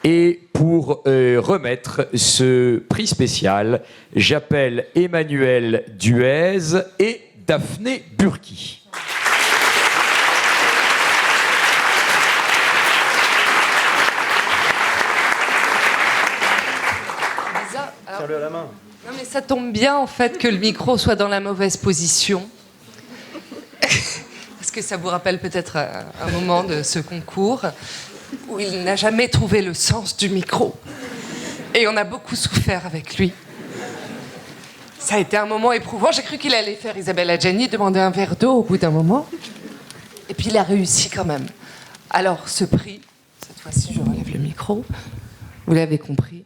Et pour remettre ce prix spécial, j'appelle Emmanuel Duez et Daphné Burki. Tiens-le à la main. Non mais ça tombe bien en fait que le micro soit dans la mauvaise position. Parce que ça vous rappelle peut-être un moment de ce concours où il n'a jamais trouvé le sens du micro. Et on a beaucoup souffert avec lui. Ça a été un moment éprouvant. J'ai cru qu'il allait faire Isabelle Adjani, demander un verre d'eau au bout d'un moment. Et puis il a réussi quand même. Alors ce prix, cette fois-ci je relève le micro, vous l'avez compris,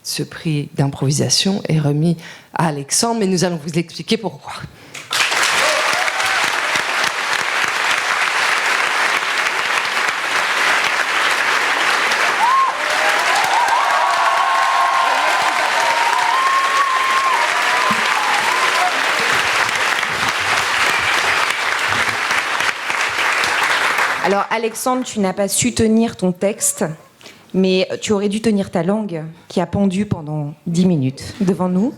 ce prix d'improvisation est remis à Alexandre, mais nous allons vous expliquer pourquoi. Alors Alexandre, tu n'as pas su tenir ton texte, mais tu aurais dû tenir ta langue qui a pendu pendant 10 minutes devant nous.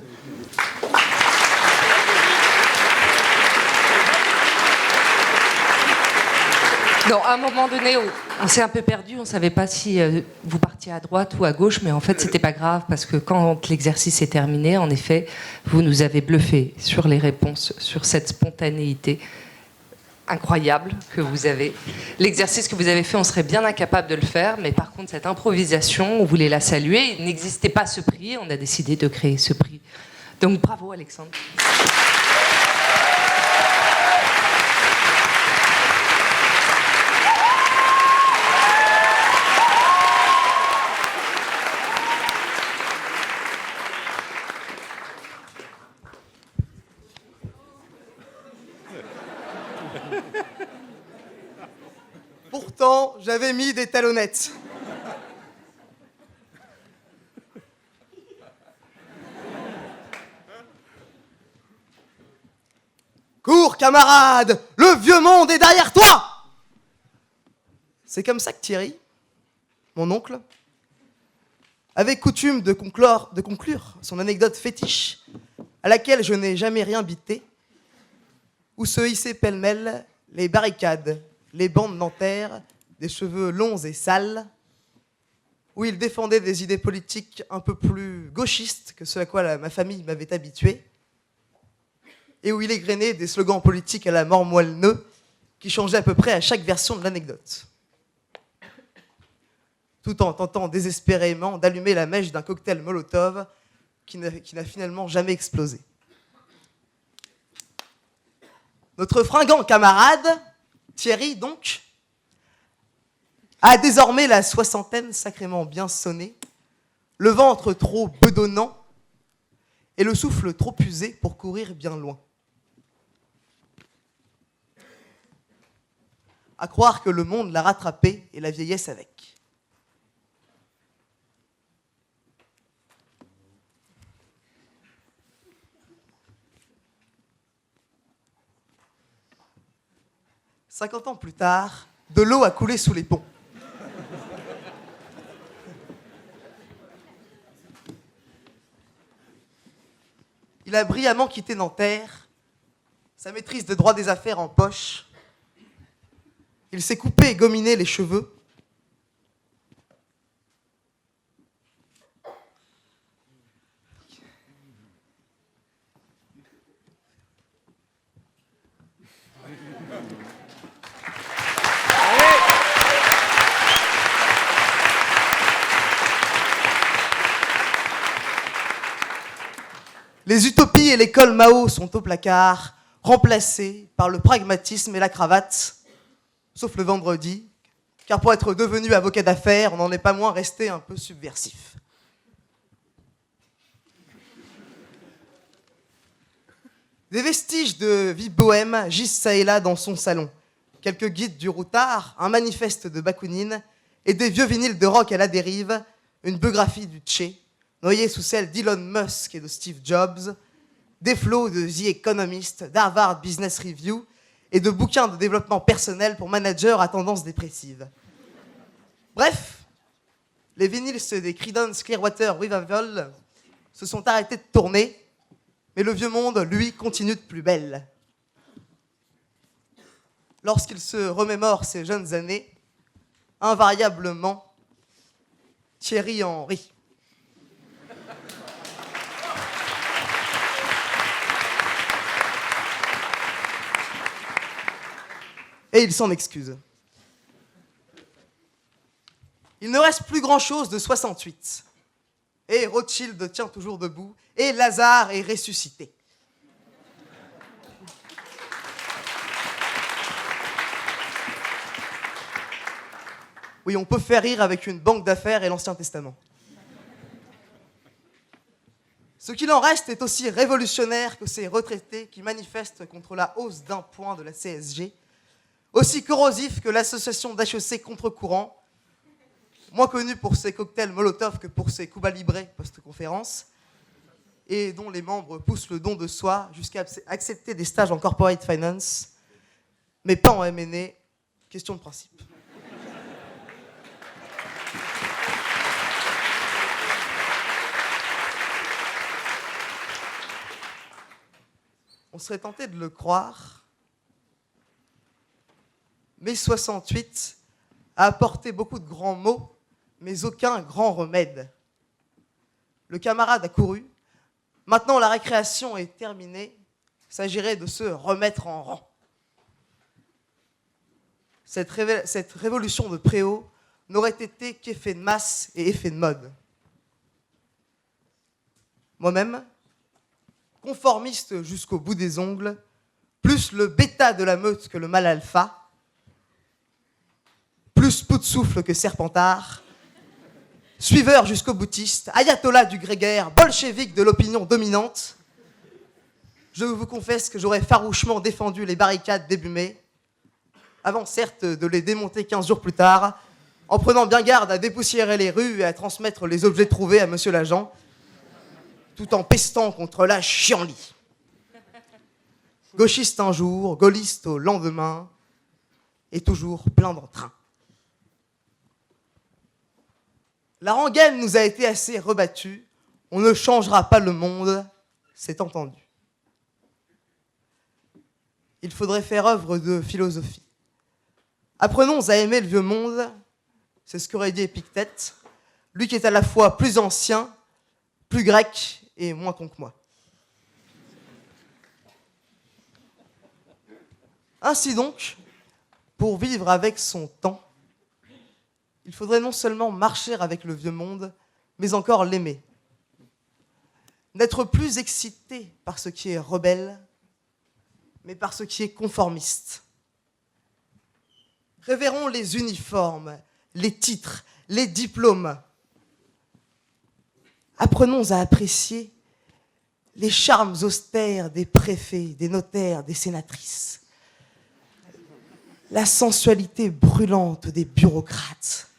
Non, à un moment donné, on s'est un peu perdu, on ne savait pas si vous partiez à droite ou à gauche, mais en fait, c'était pas grave, parce que quand l'exercice est terminé, en effet, vous nous avez bluffé sur les réponses, sur cette spontanéité incroyable que vous avez. L'exercice que vous avez fait, on serait bien incapable de le faire, mais par contre, cette improvisation, on voulait la saluer. Il n'existait pas ce prix, on a décidé de créer ce prix. Donc bravo Alexandre. Pourtant, j'avais mis des talonnettes. Cours, camarade, le vieux monde est derrière toi. C'est comme ça que Thierry, mon oncle, avait coutume de conclure son anecdote fétiche, à laquelle je n'ai jamais rien bité, où se hissaient pêle-mêle les barricades, les bandes nanterres, des cheveux longs et sales, où il défendait des idées politiques un peu plus gauchistes que ce à quoi ma famille m'avait habitué, et où il égrenait des slogans politiques à la mort moelleux qui changeaient à peu près à chaque version de l'anecdote, tout en tentant désespérément d'allumer la mèche d'un cocktail Molotov qui n'a finalement jamais explosé. Notre fringant camarade, Thierry donc, a désormais la soixantaine sacrément bien sonnée, le ventre trop bedonnant et le souffle trop usé pour courir bien loin. À croire que le monde l'a rattrapé et la vieillesse avec. « 50 ans plus tard, de l'eau a coulé sous les ponts. Il a brillamment quitté Nanterre, sa maîtrise de droit des affaires en poche. Il s'est coupé et gominé les cheveux. Les utopies et l'école Mao sont au placard, remplacées par le pragmatisme et la cravate, sauf le vendredi, car pour être devenu avocat d'affaires, on n'en est pas moins resté un peu subversif. Des vestiges de vie bohème gisent ça et là dans son salon. Quelques guides du routard, un manifeste de Bakounine et des vieux vinyles de rock à la dérive, une biographie du Tché, noyée sous celle d'Elon Musk et de Steve Jobs, des flots de The Economist, d'Harvard Business Review et de bouquins de développement personnel pour managers à tendance dépressive. Bref, les vinyles des Creedence Clearwater Revival se sont arrêtés de tourner, mais le vieux monde, lui, continue de plus belle. Lorsqu'il se remémore ses jeunes années, invariablement, Thierry en rit. Et il s'en excuse. Il ne reste plus grand-chose de 68. Et Rothschild tient toujours debout, et Lazare est ressuscité. Oui, on peut faire rire avec une banque d'affaires et l'Ancien Testament. Ce qu'il en reste est aussi révolutionnaire que ces retraités qui manifestent contre la hausse d'un point de la CSG, aussi corrosif que l'association d'HEC Contre-Courant, moins connue pour ses cocktails Molotov que pour ses Cuba Libre post-conférence, et dont les membres poussent le don de soi jusqu'à accepter des stages en corporate finance, mais pas en M&A, question de principe. On serait tenté de le croire, mais 68 a apporté beaucoup de grands mots, mais aucun grand remède. Le camarade a couru. Maintenant, la récréation est terminée. Il s'agirait de se remettre en rang. Cette révolution de préau n'aurait été qu'effet de masse et effet de mode. Moi-même, conformiste jusqu'au bout des ongles, plus le bêta de la meute que le mâle alpha, plus pot de souffle que Serpentard, suiveur jusqu'au boutiste, ayatollah du grégaire, bolchevique de l'opinion dominante, je vous confesse que j'aurais farouchement défendu les barricades début mai, avant certes de les démonter 15 jours plus tard, en prenant bien garde à dépoussiérer les rues et à transmettre les objets trouvés à monsieur l'agent, tout en pestant contre la chienlit. Gauchiste un jour, gaulliste au lendemain, et toujours plein d'entrain. La rengaine nous a été assez rebattue. On ne changera pas le monde, c'est entendu. Il faudrait faire œuvre de philosophie. Apprenons à aimer le vieux monde, c'est ce qu'aurait dit Épictète, lui qui est à la fois plus ancien, plus grec et moins con que moi. Ainsi donc, pour vivre avec son temps, il faudrait non seulement marcher avec le vieux monde, mais encore l'aimer. N'être plus excité par ce qui est rebelle, mais par ce qui est conformiste. Révérons les uniformes, les titres, les diplômes. Apprenons à apprécier les charmes austères des préfets, des notaires, des sénatrices. La sensualité brûlante des bureaucrates.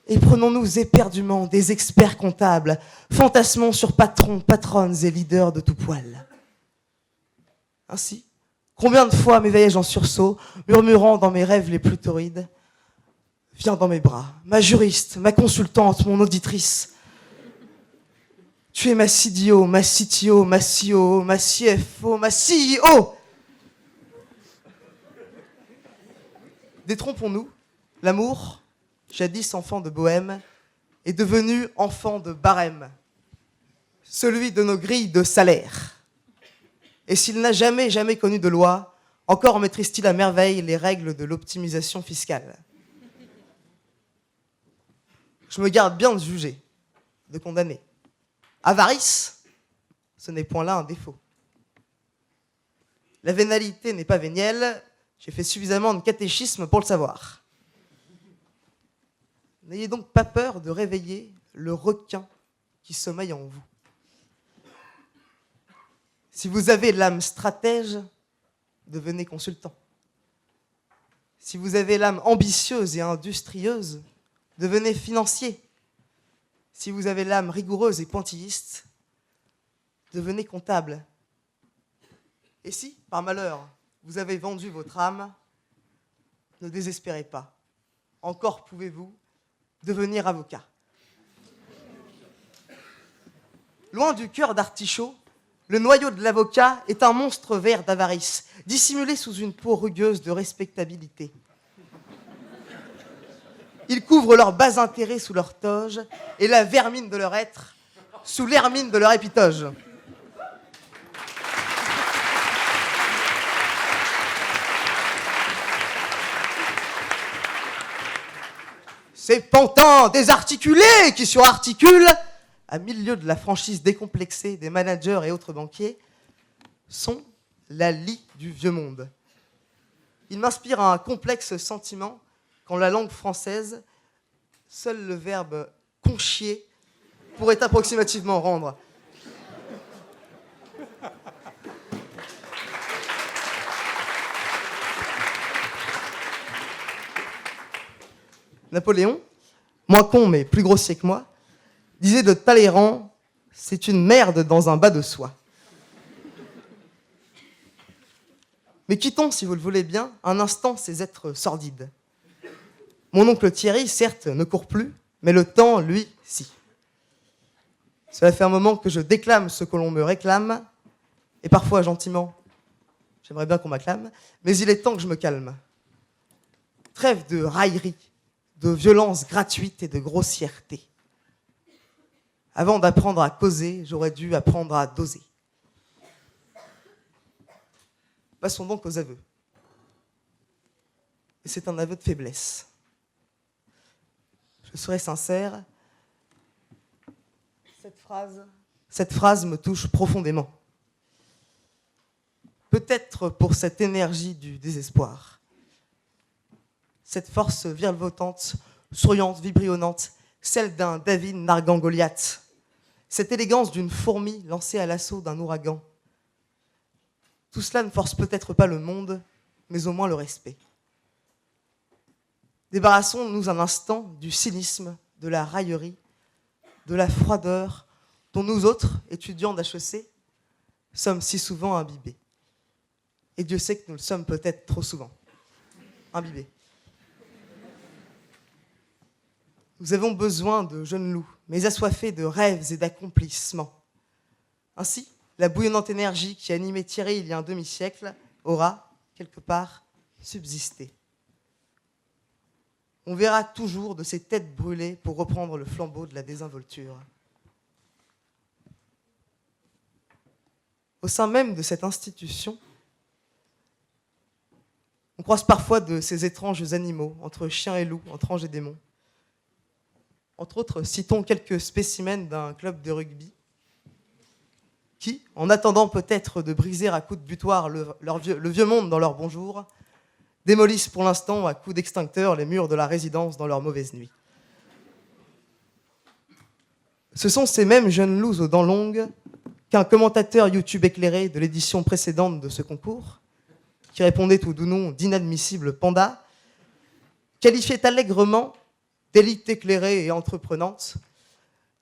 Et prenons-nous éperdument des experts comptables, fantasmons sur patrons, patronnes et leaders de tout poil. Ainsi, combien de fois m'éveillais-je en sursaut, murmurant dans mes rêves les plus torrides, « Viens dans mes bras, ma juriste, ma consultante, mon auditrice. Tu es ma CDO, ma CTO, ma CEO, ma CFO, ma CEO !» Détrompons-nous, l'amour, jadis enfant de bohème, est devenu enfant de barème, celui de nos grilles de salaire. Et s'il n'a jamais connu de loi, encore maîtrise-t-il à merveille les règles de l'optimisation fiscale. Je me garde bien de juger, de condamner. Avarice, ce n'est point là un défaut. La vénalité n'est pas vénielle, j'ai fait suffisamment de catéchisme pour le savoir. N'ayez donc pas peur de réveiller le requin qui sommeille en vous. Si vous avez l'âme stratège, devenez consultant. Si vous avez l'âme ambitieuse et industrieuse, devenez financier. Si vous avez l'âme rigoureuse et pointilliste, devenez comptable. Et si, par malheur, vous avez vendu votre âme, ne désespérez pas. Encore pouvez-vous devenir avocat. Loin du cœur d'artichaut, le noyau de l'avocat est un monstre vert d'avarice, dissimulé sous une peau rugueuse de respectabilité. Ils couvrent leurs bas intérêts sous leur toge et la vermine de leur être sous l'hermine de leur épitoge. Ces pantins désarticulés qui surarticulent, à milieu de la franchise décomplexée des managers et autres banquiers, sont la lie du vieux monde. Ils m'inspirent un complexe sentiment qu'en la langue française, seul le verbe conchier pourrait approximativement rendre. Napoléon, moins con mais plus grossier que moi, disait de Talleyrand, c'est une merde dans un bas de soie. Mais quittons, si vous le voulez bien, un instant ces êtres sordides. Mon oncle Thierry, certes, ne court plus, mais le temps, lui, si. Cela fait un moment que je déclame ce que l'on me réclame, et parfois gentiment, j'aimerais bien qu'on m'acclame, mais il est temps que je me calme. Trêve de raillerie, de violence gratuite et de grossièreté. Avant d'apprendre à causer, j'aurais dû apprendre à doser. Passons donc aux aveux. Et c'est un aveu de faiblesse. Je serai sincère, cette phrase me touche profondément. Peut-être pour cette énergie du désespoir. Cette force virevoltante, souriante, vibrionnante, celle d'un David narguant Goliath. Cette élégance d'une fourmi lancée à l'assaut d'un ouragan. Tout cela ne force peut-être pas le monde, mais au moins le respect. Débarrassons-nous un instant du cynisme, de la raillerie, de la froideur dont nous autres, étudiants d'HEC, sommes si souvent imbibés. Et Dieu sait que nous le sommes peut-être trop souvent. Imbibés. Nous avons besoin de jeunes loups, mais assoiffés de rêves et d'accomplissements. Ainsi, la bouillonnante énergie qui animait Thierry il y a un demi-siècle aura, quelque part, subsisté. On verra toujours de ces têtes brûlées pour reprendre le flambeau de la désinvolture. Au sein même de cette institution, on croise parfois de ces étranges animaux, entre chiens et loups, entre anges et démons. Entre autres, citons quelques spécimens d'un club de rugby qui, en attendant peut-être de briser à coups de butoir le vieux monde dans leur bonjour, démolissent pour l'instant à coups d'extincteur les murs de la résidence dans leur mauvaise nuit. Ce sont ces mêmes jeunes loups aux dents longues qu'un commentateur YouTube éclairé de l'édition précédente de ce concours, qui répondait tout doux nom d'inadmissible panda, qualifiait allègrement d'élite éclairée et entreprenante,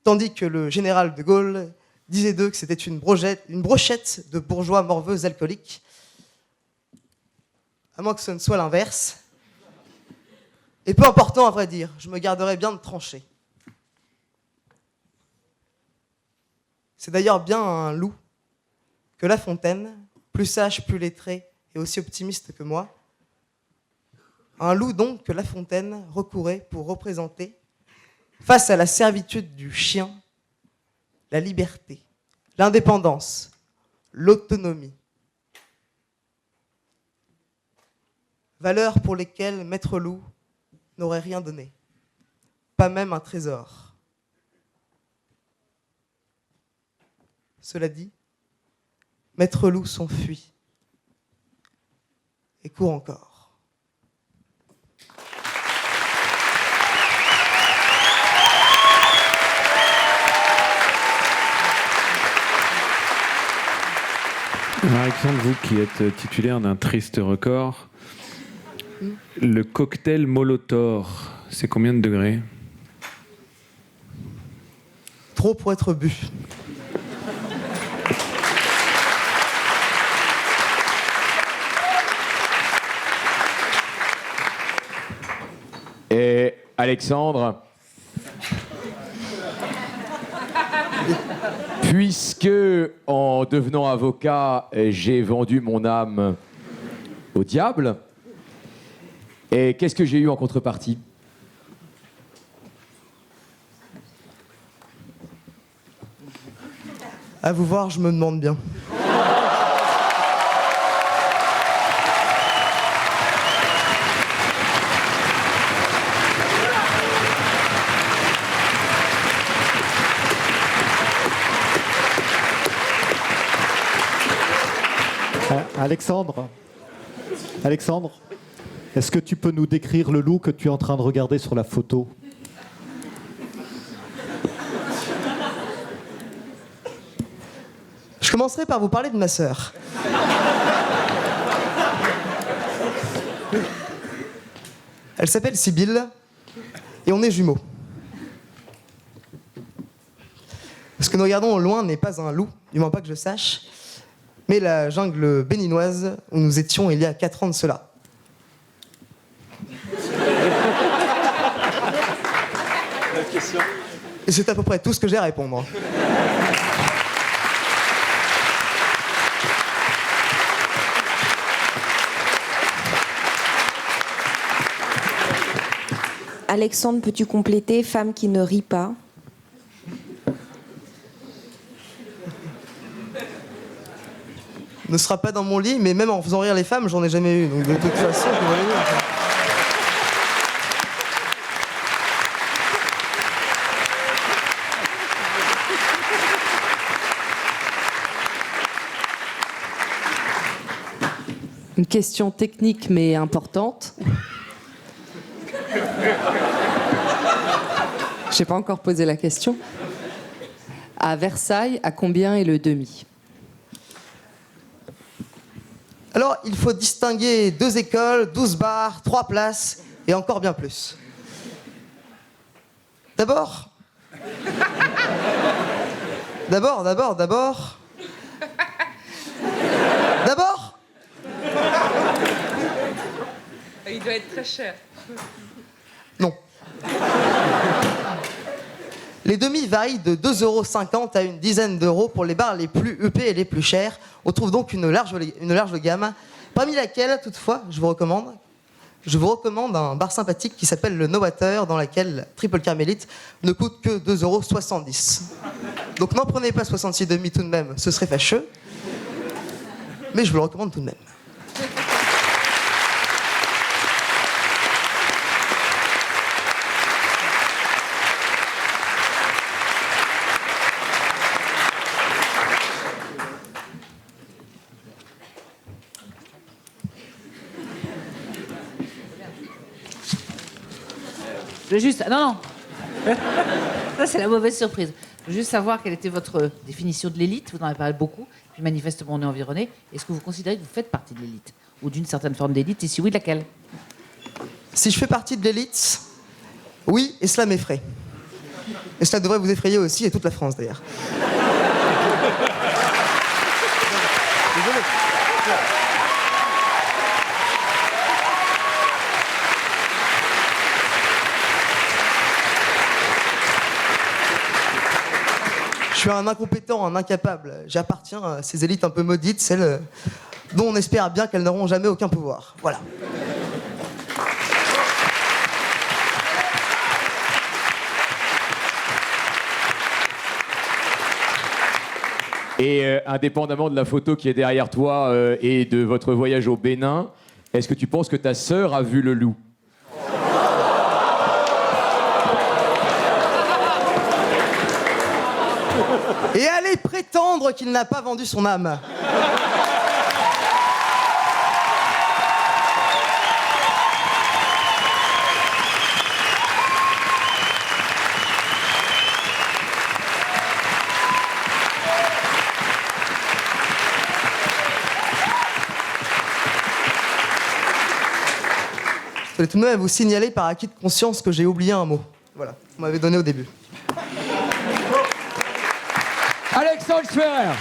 tandis que le général de Gaulle disait d'eux que c'était une brochette de bourgeois morveux alcooliques, à moins que ce ne soit l'inverse. Et peu important à vrai dire, je me garderais bien de trancher. C'est d'ailleurs bien un loup que La Fontaine, plus sage, plus lettré et aussi optimiste que moi, un loup donc que La Fontaine recourait pour représenter, face à la servitude du chien, la liberté, l'indépendance, l'autonomie. Valeurs pour lesquelles Maître Loup n'aurait rien donné, pas même un trésor. Cela dit, Maître Loup s'enfuit et court encore. Alors Alexandre, vous qui êtes titulaire d'un triste record, le cocktail Molotov, c'est combien de degrés? Trop pour être bu. Et Alexandre, puisque en devenant avocat, j'ai vendu mon âme au diable, et qu'est-ce que j'ai eu en contrepartie? À vous voir, je me demande bien. Alexandre, est-ce que tu peux nous décrire le loup que tu es en train de regarder sur la photo? Je commencerai par vous parler de ma sœur. Elle s'appelle Sibylle et on est jumeaux. Ce que nous regardons au loin n'est pas un loup, du moins pas que je sache, mais la jungle béninoise où nous étions il y a 4 ans de cela. Et c'est à peu près tout ce que j'ai à répondre. Alexandre, peux-tu compléter femme qui ne rit pas? Ne sera pas dans mon lit, mais même en faisant rire les femmes, j'en ai jamais eu. Donc de toute façon, je vais aller. Une question technique mais importante. Je n'ai pas encore posé la question. À Versailles, à combien est le demi? Alors, il faut distinguer 2 écoles, 12 bars, 3 places et encore bien plus. D'abord, doit être très cher. Non. Les demi varient de 2,50 € à une dizaine d'euros pour les bars les plus huppés et les plus chers. On trouve donc une large gamme, parmi laquelle, toutefois, je vous recommande un bar sympathique qui s'appelle le Novateur, dans laquelle Triple Carmélite ne coûte que 2,70 €. Donc n'en prenez pas 66,5 tout de même, ce serait fâcheux. Mais je vous le recommande tout de même. Je veux juste... Non. Ça, c'est la mauvaise surprise. Je veux juste savoir quelle était votre définition de l'élite. Vous en avez parlé beaucoup. Puis manifestement, on est environné. Est-ce que vous considérez que vous faites partie de l'élite? Ou d'une certaine forme d'élite? Et si oui, laquelle? Si je fais partie de l'élite, oui, et cela m'effraie. Et cela devrait vous effrayer aussi, et toute la France d'ailleurs. Désolé. Je suis un incompétent, un incapable. J'appartiens à ces élites un peu maudites, celles dont on espère bien qu'elles n'auront jamais aucun pouvoir. Voilà. Et indépendamment de la photo qui est derrière toi et de votre voyage au Bénin, est-ce que tu penses que ta sœur a vu le loup? Et allez prétendre qu'il n'a pas vendu son âme. Je voulais tout de même vous signaler par acquis de conscience que j'ai oublié un mot. Voilà, vous m'avez donné au début. Alexandre Schwerer.